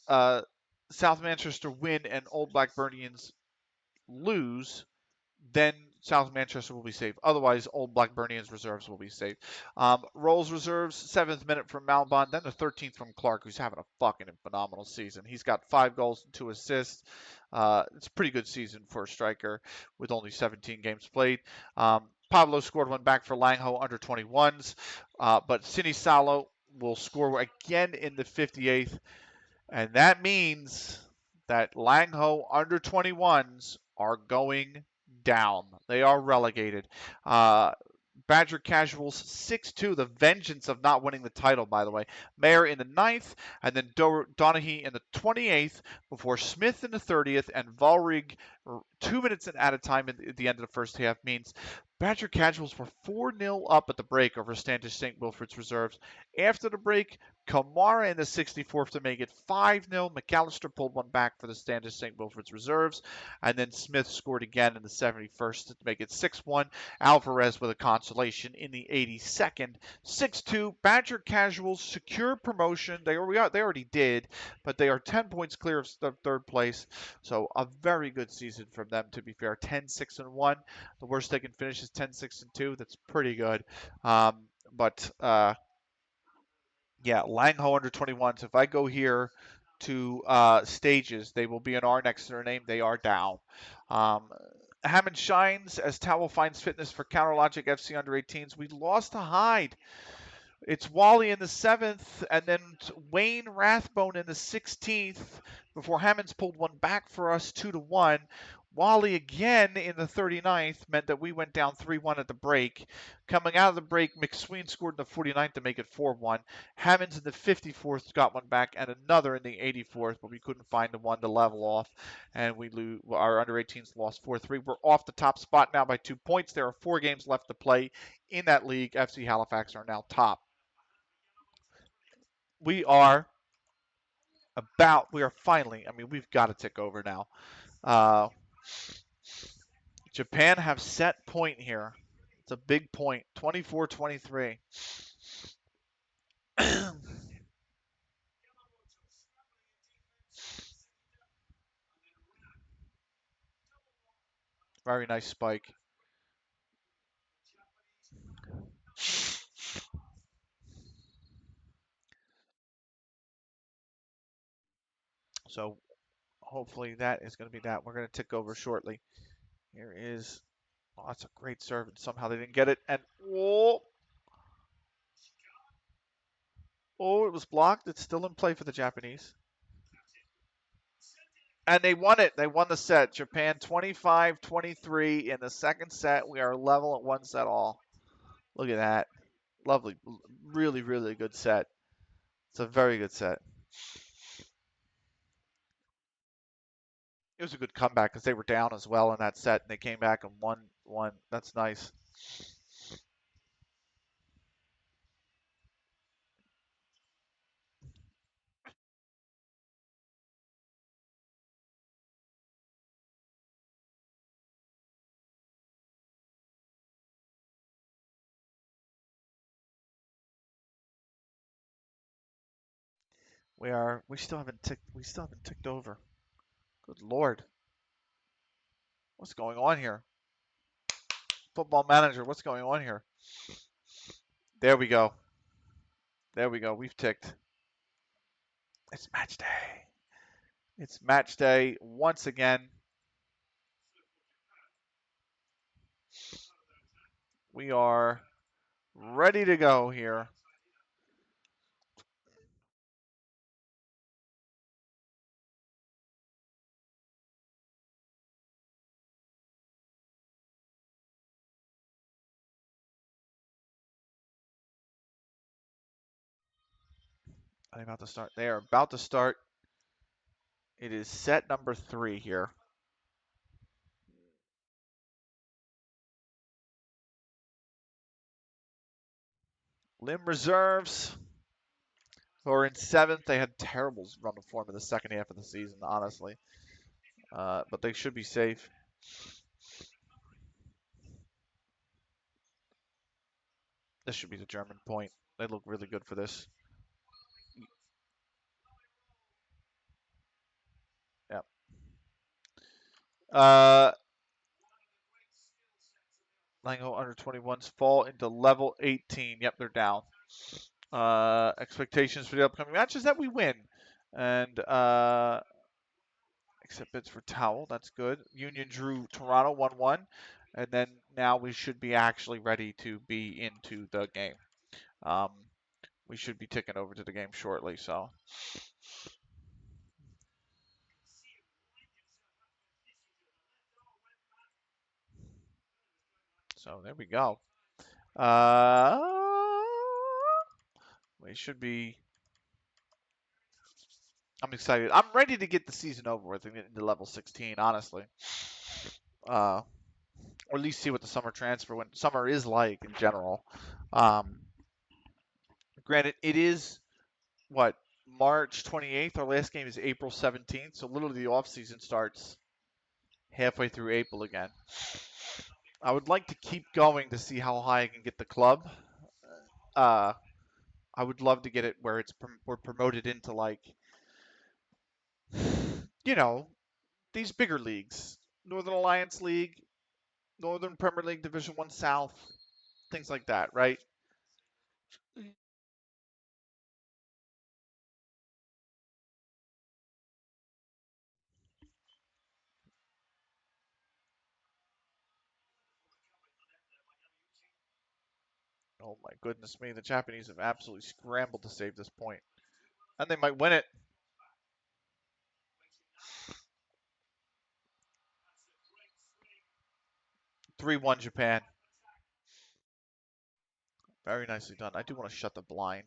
S1: uh, South Manchester win and Old Blackburnians lose, then South Manchester will be safe. Otherwise, Old Blackburnians reserves will be safe. Rolls reserves, 7th minute from Malbon, then the 13th from Clark, who's having a fucking phenomenal season. He's got 5 goals and 2 assists. It's a pretty good season for a striker with only 17 games played. Pablo scored one back for Langho under 21s, but Cine Salo will score again in the 58th, and that means that Langho under 21s are going down. They are relegated. Uh, Badger Casuals 6-2, the vengeance of not winning the title, by the way. Mayer in the 9th, and then Donaghy in the 28th, before Smith in the 30th, and Valrig 2 minutes at a time at the end of the first half means Badger Casuals were 4-0 up at the break over Standish St. Wilfrid's reserves. After the break, Kamara in the 64th to make it 5-0. McAllister pulled one back for the Standish St. Wilfrid's reserves, and then Smith scored again in the 71st to make it 6-1. Alvarez with a consolation in the 82nd. 6-2. Badger Casuals secure promotion. They already did, but they are 10 points clear of third place. So a very good season from them, to be fair. 10-6-1. The worst they can finish is 10-6-2. That's pretty good. But yeah, Langho under 21s. If I go here to stages, they will be an R next to their name. They are down. Um, Hammond shines as Towel finds fitness for Counterlogic FC under 18s. We lost to Hyde. It's Wally in the 7th, and then Wayne Rathbone in the 16th, before Hammonds pulled one back for us 2-1. Wally again in the 39th meant that we went down 3-1 at the break. Coming out of the break, McSween scored in the 49th to make it 4-1. Hammonds in the 54th got one back, and another in the 84th, but we couldn't find the one to level off, and our under 18s lost 4-3. We're off the top spot now by 2 points. There are 4 games left to play in that league. FC Halifax are now top. We are finally, we've got to tick over now. Japan have set point here. It's a big point, 24-23. Very nice spike. So hopefully that is going to be that. We're going to tick over shortly. Here is, oh, that's a great serve, and somehow they didn't get it. And it was blocked. It's still in play for the Japanese. And they won it. They won the set. Japan 25-23 in the second set. We are level at 1 set all. Look at that. Lovely. Really, really good set. It's a very good set. It was a good comeback because they were down as well in that set, and they came back and won one. That's nice. We still haven't ticked over. Good Lord. What's going on here? Football manager, what's going on here? There we go. There we go. We've ticked. It's match day. It's match day once again. We are ready to go here. I'm about to start. They are about to start. It is set number 3 here. Lim reserves who are in 7th. They had terrible run of form in the second half of the season, honestly. But they should be safe. This should be the German point. They look really good for this. Yep. Lango under 21s fall into level 18. Yep, they're down. Expectations for the upcoming match is that we win. And except bids for towel. That's good. Union drew Toronto 1-1. And then now we should be actually ready to be into the game. We should be ticking over to the game shortly. So there we go. We should be. I'm excited. I'm ready to get the season over with and get into level 16, honestly. Or at least see what the summer transfer when summer is like in general. Um, Granted, it is what March 28th. Our last game is April 17th, so literally the off season starts halfway through April again. I would like to keep going to see how high I can get the club. Uh, I would love to get it where we're promoted into like, you know, these bigger leagues, Northern Alliance League, Northern Premier League Division One South, things like that, right? Oh my goodness me, the Japanese have absolutely scrambled to save this point, and they might win it. 3-1 Japan. Very nicely done. I do want to shut the blind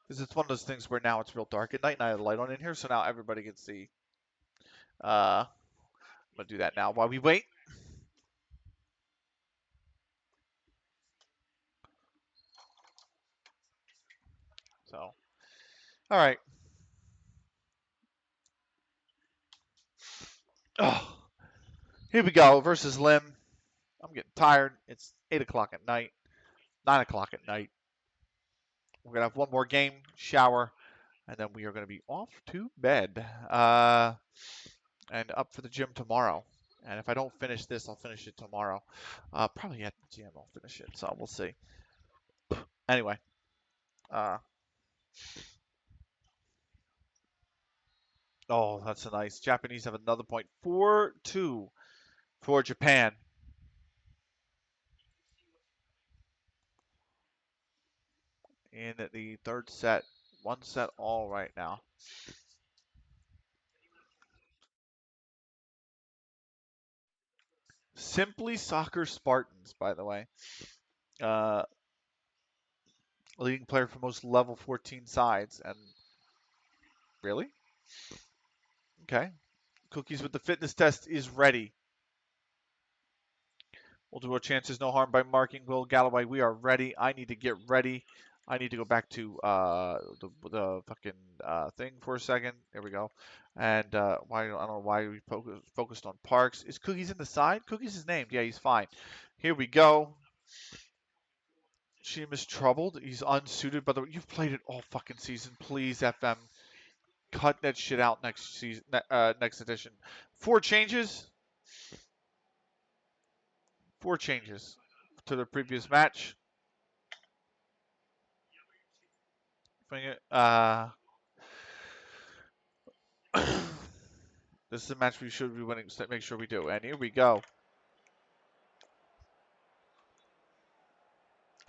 S1: because it's one of those things where now it's real dark at night and I have the light on in here, so now everybody can see. I'm gonna do that now while we wait. So, all right. Oh, here we go versus Lim. I'm getting tired. It's 8 o'clock at night, 9 o'clock at night. We're gonna have one more game, shower, and then we are gonna be off to bed. And up for the gym tomorrow. And if I don't finish this, I'll finish it tomorrow. Probably at the gym I'll finish it, so we'll see. Anyway, uh, oh, that's a nice. Japanese have another point. 4-2 for Japan in the third set. One set all right now. Simply Soccer Spartans, by the way. Uh, Leading player for most level 14 sides. And really? Okay. Cookies with the fitness test is ready. We'll do our chances no harm by marking Will Galloway. We are ready. I need to get ready. I need to go back to the fucking thing for a second. There we go. And why I don't know why we focused on Parks. Is Cookies in the side? Cookies is named. Yeah, he's fine. Here we go. Sheamus troubled. He's unsuited. By the way, you've played it all fucking season. Please, FM, cut that shit out next season. Next edition. Four changes. Four changes to the previous match. This is a match we should be winning. So make sure we do. And here we go.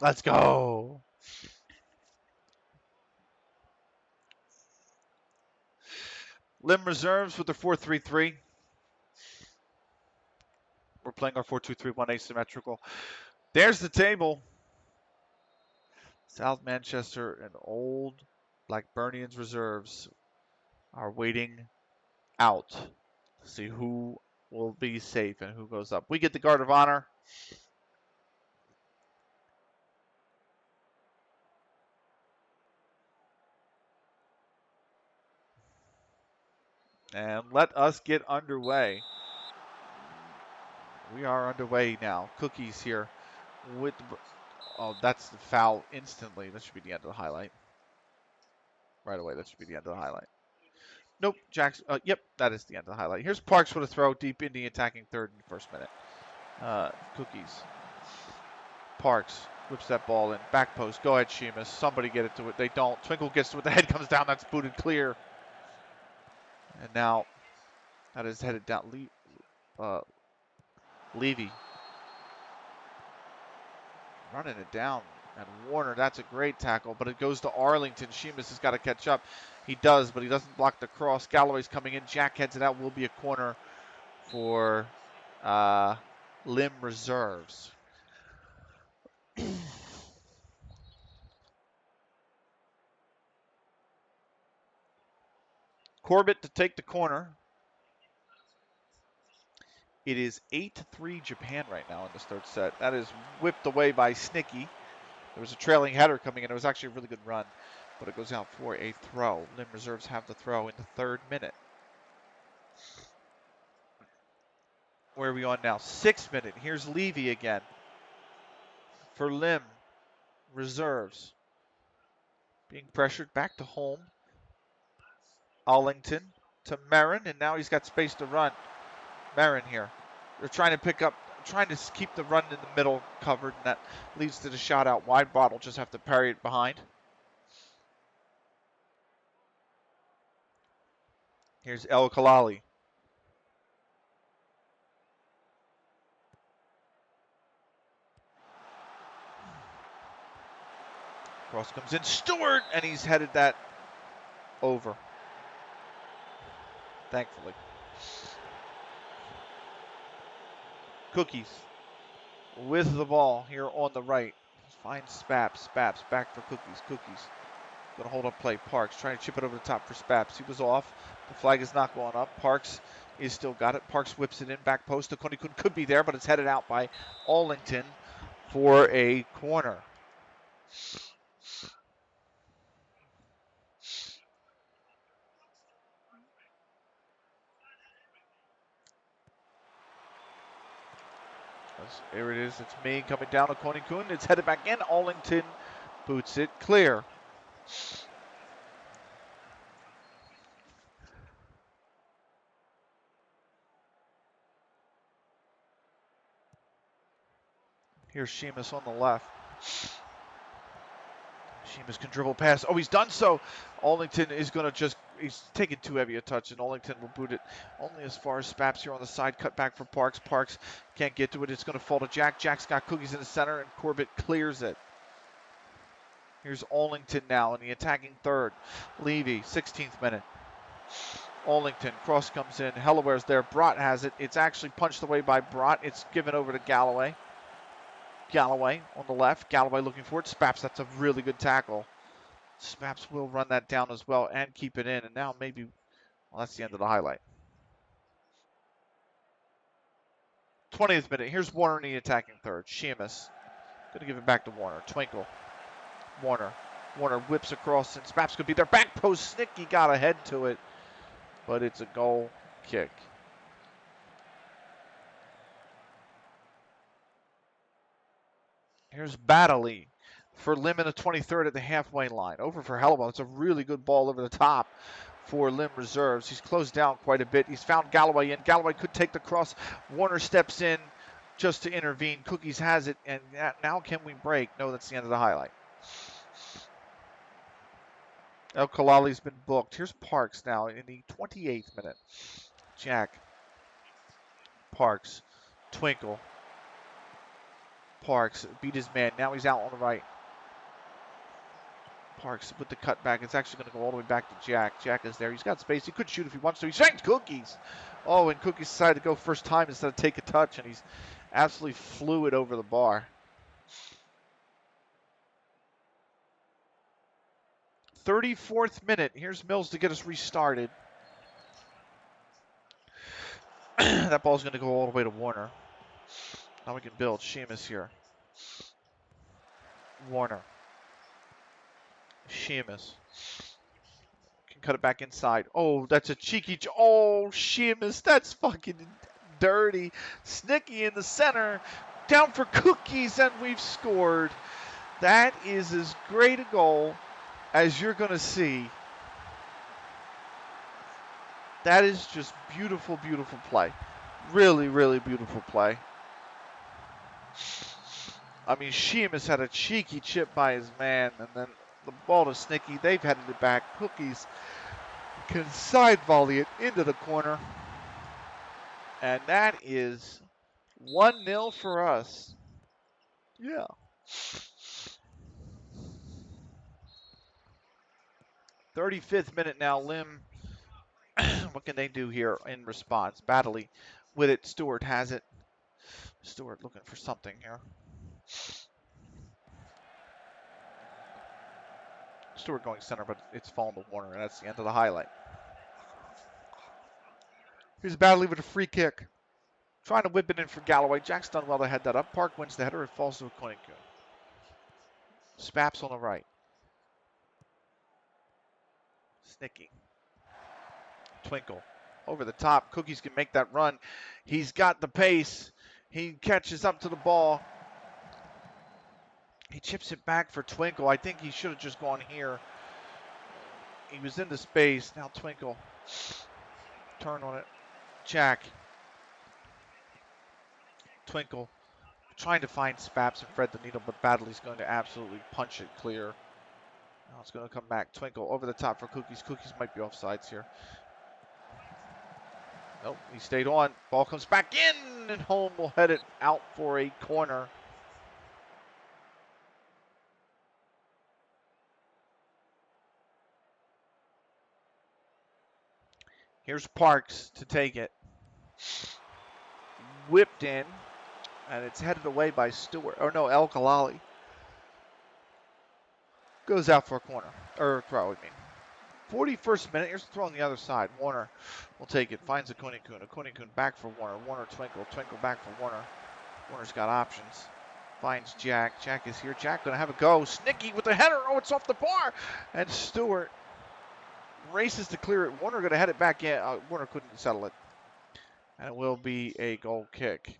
S1: Let's go. Lim reserves with the 4-3-3. We're playing our 4-2-3-1 asymmetrical. There's the table. South Manchester and Old Blackburnians reserves are waiting out to see who will be safe and who goes up. We get the guard of honor. And let us get underway. We are underway now. Cookies here with the, oh, that's the foul instantly. That should be the end of the highlight. Right away, that should be the end of the highlight. Nope, Jackson. Yep, that is the end of the highlight. Here's Parks with a throw deep in the attacking third in the first minute. Cookies. Parks whips that ball in. Back post. Go ahead, Sheamus. Somebody get it to it. They don't. Twinkle gets to it. The head comes down. That's booted clear. And now that is headed down. Levy running it down. And Warner, that's a great tackle, but it goes to Arlington. Sheamus has got to catch up. He does, but he doesn't block the cross. Galloway's coming in. Jack heads it out. Will be a corner for Lim Reserves. Corbett to take the corner. It is 8-3 Japan right now in this third set. That is whipped away by Snicky. There was a trailing header coming in. It was actually a really good run, but it goes out for a throw. Lim Reserves have the throw in the third minute. Where are we on now? 6th minute. Here's Levy again for Lim Reserves. Being pressured back to home. Arlington to Marin, and now he's got space to run. Marin here. They're trying to keep the run in the middle covered, and that leads to the shot out wide. Bot will just have to parry it behind. Here's El Kalali. Cross comes in. Stewart, and he's headed that over. Thankfully. Cookies with the ball here on the right. Finds Spaps. Spaps back for Cookies. Cookies going to hold up play. Parks trying to chip it over the top for Spaps. He was off. The flag is not going up. Parks is still got it. Parks whips it in. Back post. The Konikun could be there, but it's headed out by Arlington for a corner. There it is. It's me coming down to Konikun. It's headed back in. Arlington boots it clear. Here's Sheamus on the left. Sheamus can dribble past. Oh, he's done so. Arlington is going to he's taking too heavy a touch, and Arlington will boot it only as far as Spaps here on the side. Cut back for Parks. Parks can't get to it. It's going to fall to Jack. Jack's got Cookies in the center, and Corbett clears it. Here's Arlington now in the attacking third. Levy, 16th minute. Arlington, cross comes in. Hellaware's there. Brott has it. It's actually punched away by Brott. It's given over to Galloway. Galloway on the left. Galloway looking for it. Spaps, that's a really good tackle. Spaps will run that down as well and keep it in. And now maybe, well, that's the end of the highlight. 20th minute. Here's Warner in the attacking third. Sheamus. Going to give it back to Warner. Twinkle. Warner. Warner whips across, and Spaps could be there. Back post. Snicky got ahead to it, but it's a goal kick. Here's Baddeley for Lim in the 23rd at the halfway line. Over for Hellwell. It's a really good ball over the top for Lim Reserves. He's closed down quite a bit. He's found Galloway in. Galloway could take the cross. Warner steps in just to intervene. Cookies has it, and now can we break? No, that's the end of the highlight. El Kalali's been booked. Here's Parks now in the 28th minute. Jack. Parks. Twinkle. Parks beat his man. Now he's out on the right. Parks with the cutback. It's actually going to go all the way back to Jack. Jack is there. He's got space. He could shoot if he wants to. He shanked Cookies. Oh, and Cookies decided to go first time instead of take a touch, and he's absolutely flew it over the bar. 34th minute. Here's Mills to get us restarted. That ball's going to go all the way to Warner. Now we can build. Sheamus here. Warner. Sheamus. Can cut it back inside. Oh, that's a cheeky. Oh, Sheamus. That's fucking dirty. Snicky in the center. Down for Cookies, and we've scored. That is as great a goal as you're going to see. That is just beautiful, beautiful play. Really, really beautiful play. I mean, Sheamus had a cheeky chip by his man, and then the ball to Snicky. They've headed it back. Cookies can side volley it into the corner. And that is 1-0 for us. Yeah. 35th minute now. Lim, what can they do here in response? Battling with it. Stewart has it. Stewart looking for something here. Stewart going center, but it's fallen to Warner, and that's the end of the highlight. Here's Batley with a free kick. Trying to whip it in for Galloway. Jack's done well to head that up. Park wins the header. It falls to a Koenig. Spaps on the right. Snicky. Twinkle. Over the top. Cookies can make that run. He's got the pace. He catches up to the ball. He chips it back for Twinkle. I think he should have just gone here. He was in the space. Now Twinkle. Turn on it. Jack. Twinkle. Trying to find Spaps and Fred the Needle, but Badley's going to absolutely punch it clear. Now it's going to come back. Twinkle over the top for Cookies. Cookies might be offsides here. Nope, he stayed on. Ball comes back in, and Home will head it out for a corner. Here's Parks to take it. Whipped in, and it's headed away by Stewart. Or no, El Kalali. Goes out for a corner. Or throw, I mean. 41st minute. Here's the throw on the other side. Warner will take it. Finds a Koenig-Kun. A Koenig-Kun back for Warner. Warner Twinkle. Twinkle back for Warner. Warner's got options. Finds Jack. Jack is here. Jack going to have a go. Snicky with the header. Oh, it's off the bar. And Stewart races to clear it. Warner going to head it back in. Warner couldn't settle it. And it will be a goal kick.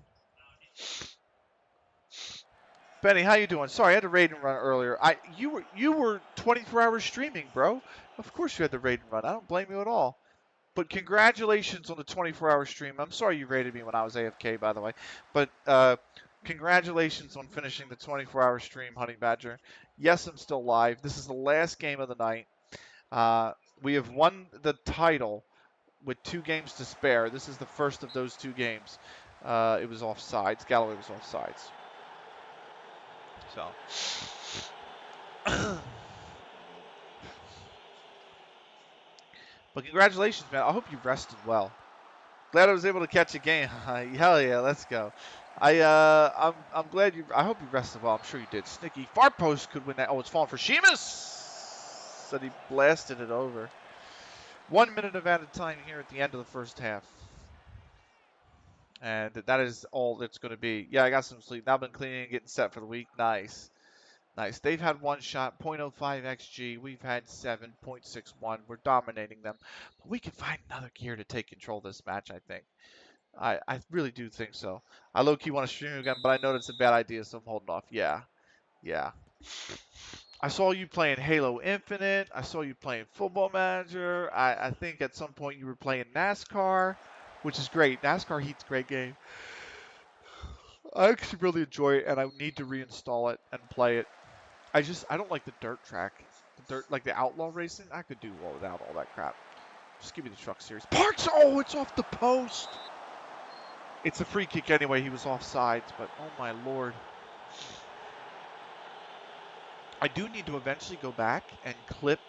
S1: Benny, how you doing? Sorry, I had a raid and run earlier. You were 24 hours streaming, bro. Of course you had the raid and run. I don't blame you at all. But congratulations on the 24-hour stream. I'm sorry you raided me when I was AFK, by the way. But congratulations on finishing the 24-hour stream, Honey Badger. Yes, I'm still live. This is the last game of the night. We have won the title with 2 games to spare. This is the first of those 2 games. It was offsides. Galloway was offsides. So. But congratulations, man. I hope you rested well. Glad I was able to catch a game. Hell yeah, let's go. I'm glad you. I hope you rested well. I'm sure you did. Snicky far post could win that. Oh, it's falling for Sheamus. And he blasted it over. 1 minute of added time here at the end of the first half. And that is all it's going to be. Yeah, I got some sleep. Now I've been cleaning and getting set for the week. Nice. Nice. They've had 1 shot, 0.05 XG. We've had 7, 0.61. We're dominating them. But we can find another gear to take control of this match, I think. I really do think so. I low-key want to stream again, but I know that's a bad idea, so I'm holding off. Yeah. Yeah. I saw you playing Halo Infinite. I saw you playing Football Manager. I think at some point you were playing NASCAR, which is great. NASCAR Heat's a great game. I actually really enjoy it, and I need to reinstall it and play it. I don't like the dirt track. Like the outlaw racing, I could do well without all that crap. Just give me the truck series. Parks! Oh, it's off the post! It's a free kick anyway. He was offsides, but oh my lord. I do need to eventually go back and clip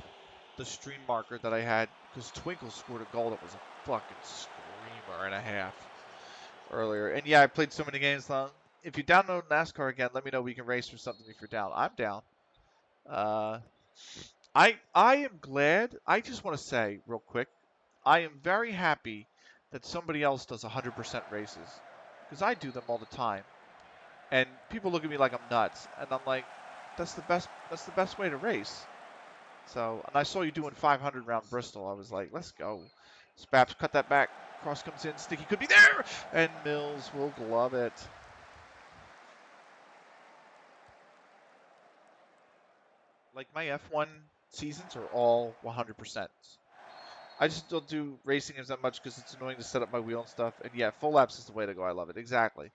S1: the stream marker that I had because Twinkle scored a goal that was a fucking screamer and a half earlier. And yeah, I played so many games long. If you download NASCAR again, let me know we can race or something if you're down. I'm down. I am glad. I just want to say real quick, I am very happy that somebody else does 100% races because I do them all the time, and people look at me like I'm nuts, and I'm like, that's the best way to race. So, and I saw you doing 500 round Bristol. I was like, let's go. Spaps cut that back. Cross comes in. Sticky could be there, and Mills will glove it. Like my F1 seasons are all 100%. I just don't do racing games that much because it's annoying to set up my wheel and stuff. And yeah, full laps is the way to go. I love it. Exactly.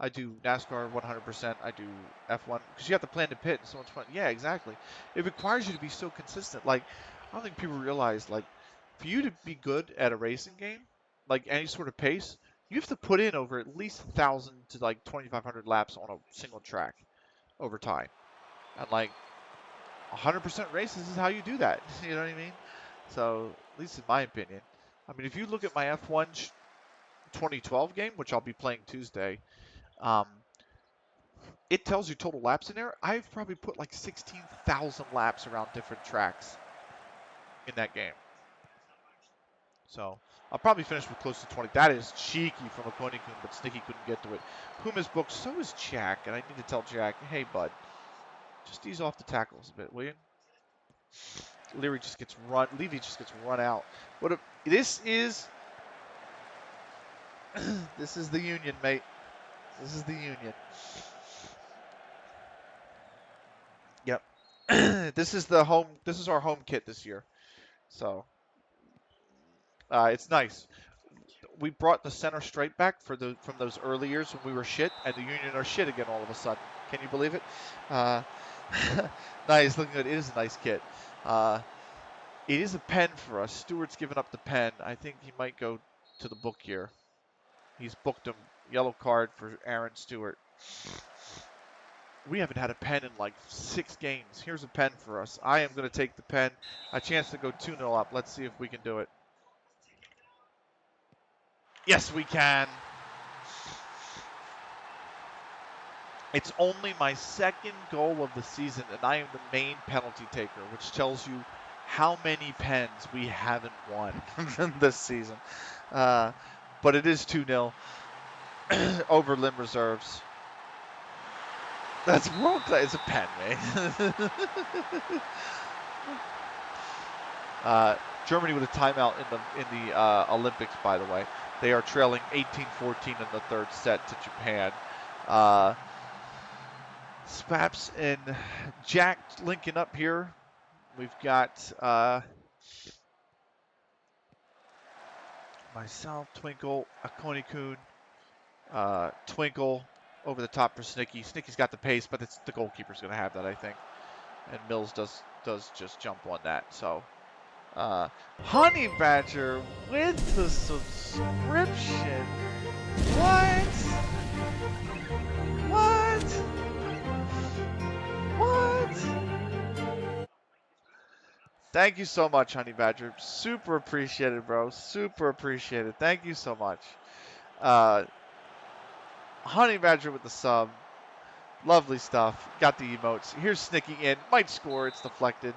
S1: I do NASCAR 100%. I do F1 because you have to plan to pit. It's so much fun. Yeah, exactly. It requires you to be so consistent. Like, I don't think people realize, like, for you to be good at a racing game, like any sort of pace, you have to put in over at least 1,000 to like 2,500 laps on a single track over time. And like 100% races is how you do that. You know what I mean? So, at least in my opinion. I mean, if you look at my F1 2012 game, which I'll be playing Tuesday, um, it tells you total laps in there. I've probably put like 16,000 laps around different tracks in that game. So I'll probably finish with close to 20. That is cheeky from a Kun, but Snicky couldn't get to it. Puma's booked, so is Jack, and I need to tell Jack, hey, bud, just ease off the tackles a bit, will you? Leary just gets run. Levy just gets run out. What? This is this is the union, mate. This is the union. Yep. This is the home. This is our home kit this year. So it's nice. We brought the center straight back from those early years when we were shit, and the Union are shit again all of a sudden. Can you believe it? Uh, nice, looking good. It is a nice kit. Uh, it is a pen for us. Stewart's given up the pen. I think he might go to the book here. He's booked him. Yellow card for Aaron Stewart. We haven't had a pen in like 6 games. Here's a pen for us. I am going to take the pen. A chance to go 2-0 up. Let's see if we can do it. Yes, we can. It's only my second goal of the season, and I am the main penalty taker, which tells you how many pens we haven't won this season. But it is 2-0 over Lim Reserves. That's world class. It's a pen, man. Germany with a timeout in the Olympics, by the way. They are trailing 18-14 in the third set to Japan. Spaps and Jack linking up here. We've got myself, Twinkle, Akoni-kun, Twinkle over the top for Snicky. Snicky's got the pace, but the goalkeeper's going to have that, I think. And Mills does just jump on that. So, Honey Badger with the subscription. What? What? What? Thank you so much, Honey Badger. Super appreciated, bro. Super appreciated. Thank you so much. Uh, Honey Badger with the sub. Lovely stuff. Got the emotes. Here's Snicky in. Might score. It's deflected.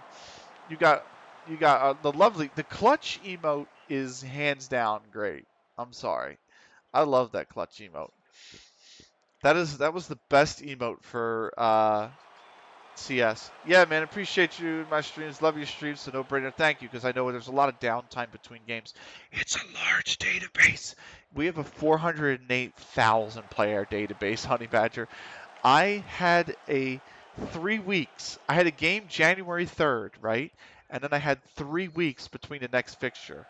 S1: You got the clutch emote is hands down great. I'm sorry. I love that clutch emote. That was the best emote for CS. Yeah, man, appreciate you in my streams. Love your streams, so no brainer. Thank you, because I know there's a lot of downtime between games. It's a large database. We have a 408,000 player database, Honey Badger. I had 3 weeks. I had a game January 3rd, right? And then I had 3 weeks between the next fixture.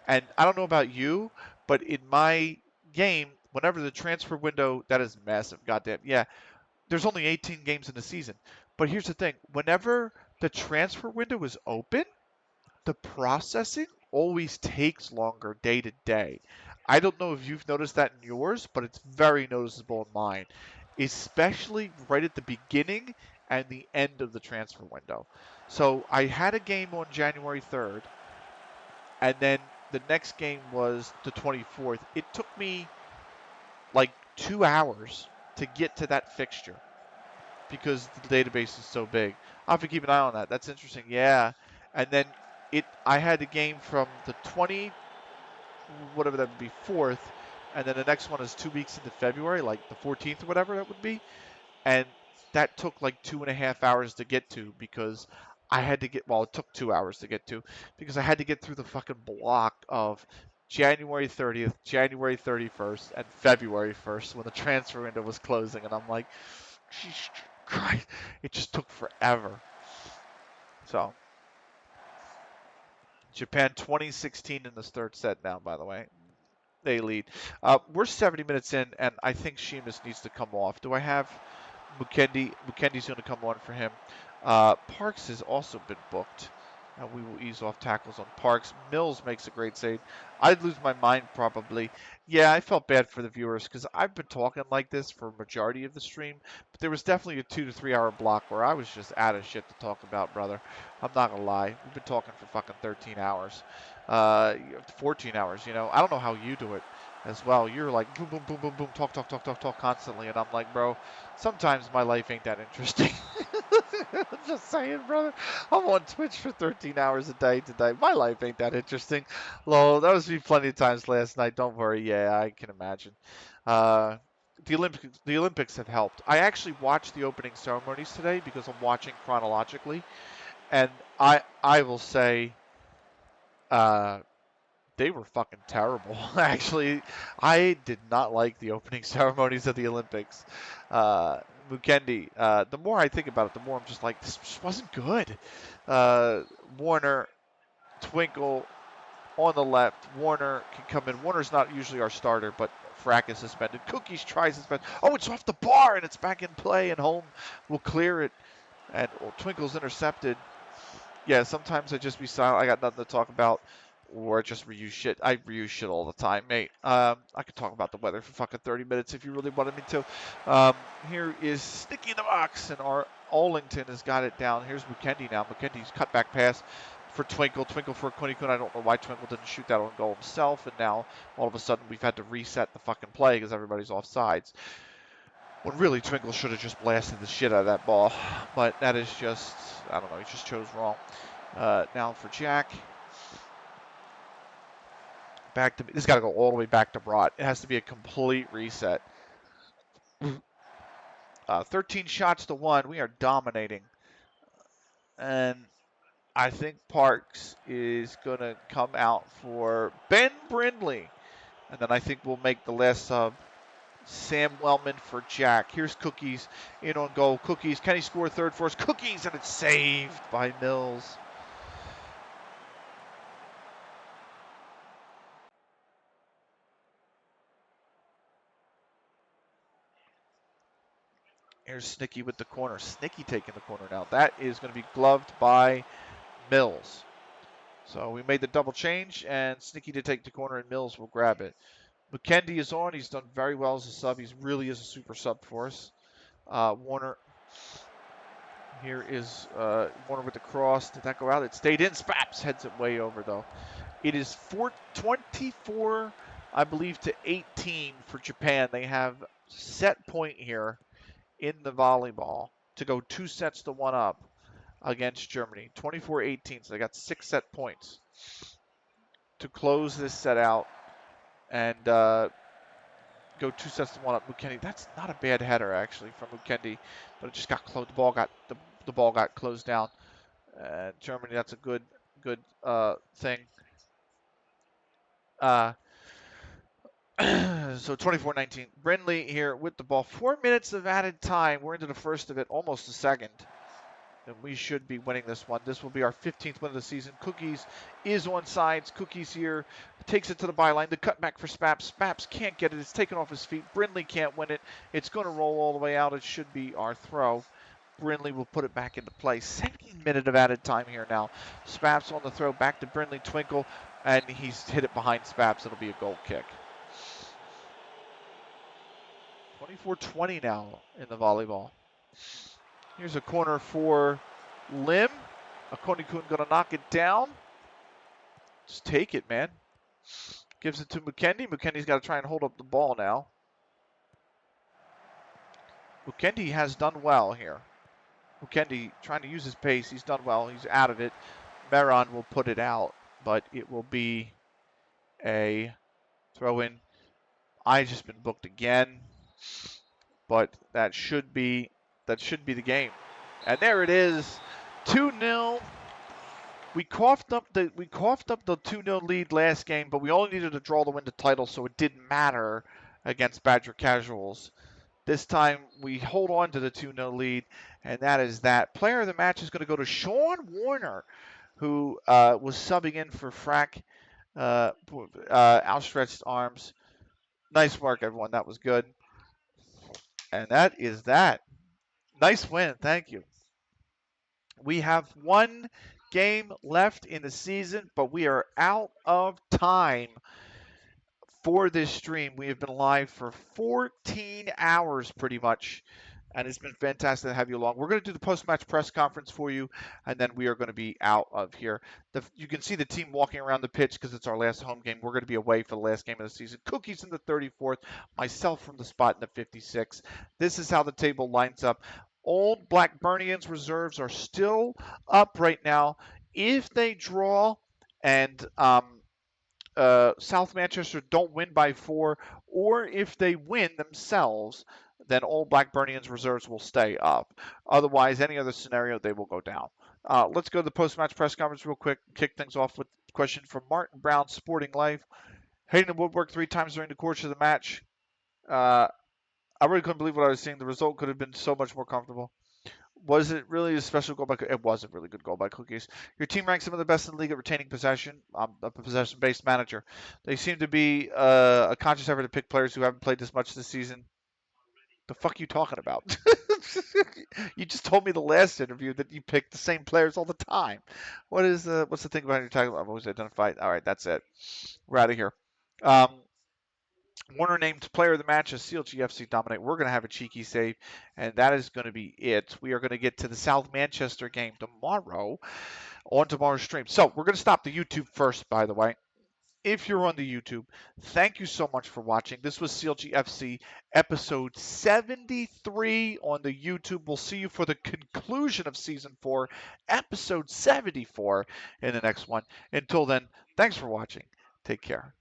S1: And I don't know about you, but in my game, whenever the transfer window, that is massive, goddamn. Yeah, there's only 18 games in the season. But here's the thing, whenever the transfer window is open, the processing always takes longer day to day. I don't know if you've noticed that in yours, but it's very noticeable in mine, especially right at the beginning and the end of the transfer window. So I had a game on January 3rd, and then the next game was the 24th. It took me like 2 hours to get to that fixture because the database is so big. I'll have to keep an eye on that. That's interesting. Yeah. And then I had a game from the 20, whatever that would be, 4th, and then the next one is 2 weeks into February, like the 14th or whatever that would be. And that took like 2.5 hours to get to because I had to get, well, it took 2 hours to get to because I had to get through the fucking block of January 30th, January 31st, and February 1st when the transfer window was closing. And I'm like, Jesus Christ, it just took forever. So, Japan 2016 in this third set now, by the way.
S2: They lead. We're 70 minutes in, and I think Sheamus needs to come off. Do I have Mukendi? Mukendi's going to come on for him. Parks has also been booked. We will ease off tackles on Parks. Mills makes a great save. I'd lose my mind probably. Yeah, I felt bad for the viewers because I've been talking like this for a majority of the stream, but there was definitely a 2 to 3 hour block where I was just out of shit to talk about, brother. I'm not gonna lie. We've been talking for fucking 13 hours, 14 hours. I don't know how you do it as well. You're like boom, boom, boom, boom, boom, talk, talk, talk, talk, talk constantly, and I'm like, bro, sometimes my life ain't that interesting. Just saying, brother. I'm on Twitch for 13 hours a day today. My life ain't that interesting. Lol, that was me plenty of times last night. Don't worry. Yeah, I can imagine. Uh, the Olympics have helped. I actually watched the opening ceremonies today because I'm watching chronologically, and I will say, uh, they were fucking terrible. Actually, I did not like the opening ceremonies of the Olympics. Mukendi, the more I think about it, the more I'm just like, this just wasn't good. Uh, Warner, Twinkle on the left. Warner can come in. Warner's not usually our starter, but Frack is suspended. Cookies tries to suspend. Oh, it's off the bar, and it's back in play, and Home will clear it. And Twinkle's intercepted. Yeah, sometimes I just be silent. I got nothing to talk about, or I just reuse shit. I reuse shit all the time, mate. I could talk about the weather for fucking 30 minutes if you really wanted me to. Here is Sticky in the box, and our Allington has got it down. Here's Mukendi now. Mukendi's cut back pass for Twinkle. Twinkle for Quinny-Kun. I don't know why Twinkle didn't shoot that on goal himself, and now all of a sudden we've had to reset the fucking play because everybody's off sides. When really Twinkle should have just blasted the shit out of that ball, but that is just, I don't know, he just chose wrong. Now for Jack. Back to this. Got to go all the way back to Brought. It has to be a complete reset. 13 shots to 1. We are dominating, and I think Parks is gonna come out for Ben Brindley, and then I think we'll make the last sub. Sam Wellman for Jack. Here's Cookies in on goal. Cookies, can he score third for us? Cookies, and it's saved by Mills. Here's Snicky with the corner. Snicky taking the corner now. That is going to be gloved by Mills. So we made the double change, and Snicky to take the corner, and Mills will grab it. Mukendi is on. He's done very well as a sub. He really is a super sub for us. Warner. Here is Warner with the cross. Did that go out? It stayed in. Spaps heads it way over, though. It is 24, I believe, to 18 for Japan. They have set point here in the volleyball to go 2 sets to 1 up against Germany. 24-18, so they got 6 set points to close this set out and go 2 sets to 1 up. Mukendi, that's not a bad header actually from Mukendi, but it just got closed. The ball got closed down. Germany, that's a good thing. So 24-19. Brindley here with the ball. 4 minutes of added time. We're into the first of it, almost the second. And we should be winning this one. This will be our 15th win of the season. Cookies is on sides. Cookies here takes it to the byline. The cutback for Spaps. Spaps can't get it. It's taken off his feet. Brindley can't win it. It's going to roll all the way out. It should be our throw. Brindley will put it back into play. Second minute of added time here now. Spaps on the throw. Back to Brindley. Twinkle. And he's hit it behind Spaps. It'll be a goal kick. 24-20 now in the volleyball. Here's a corner for Lim. Akoni-kun gonna knock it down. Just take it, man. Gives it to Mukendi. Mukendi's got to try and hold up the ball now. Mukendi has done well here. Mukendi trying to use his pace. He's done well. He's out of it. Meron will put it out, but it will be a throw in. I just been booked again, but that should be the game. And there it is, 2-0. We coughed up the 2-0 lead last game, but we only needed to draw to win the title, so it didn't matter against Badger Casuals. This time we hold on to the 2-0 lead, and that is that. Player of the match is going to go to Sean Warner, who was subbing in for Frack Outstretched arms. Nice work, everyone. That was good. And that is that. Nice win. Thank you. We have one game left in the season, but we are out of time for this stream. We have been live for 14 hours pretty much, and it's been fantastic to have you along. We're going to do the post-match press conference for you, and then we are going to be out of here. You can see the team walking around the pitch because it's our last home game. We're going to be away for the last game of the season. Cookies in the 34th, myself from the spot in the 56th. This is how the table lines up. Old Blackburnians reserves are still up right now. If they draw and South Manchester don't win by 4, or if they win themselves, then all Blackburnians reserves will stay up. Otherwise, any other scenario, they will go down. Let's go to the post-match press conference real quick. Kick things off with a question from Martin Brown, Sporting Life. Hitting the woodwork 3 times during the course of the match. Uh, I really couldn't believe what I was seeing. The result could have been so much more comfortable. Was it really a special goal by? It was a really good goal by Cookies. Your team ranks some of the best in the league at retaining possession. I'm a possession-based manager. They seem to be a conscious effort to pick players who haven't played this much this season. The fuck are you talking about? You just told me the last interview that you pick the same players all the time. What's the thing behind your title? I've always identified. All right, that's it. We're out of here. Um, Warner named player of the match as CLG FC dominate. We're going to have a cheeky save, and that is going to be it. We are going to get to the South Manchester game tomorrow on tomorrow's stream. So we're going to stop the YouTube first, by the way. If you're on the YouTube, thank you so much for watching. This was CLG FC episode 73 on the YouTube. We'll see you for the conclusion of season 4, episode 74 in the next one. Until then, thanks for watching. Take care.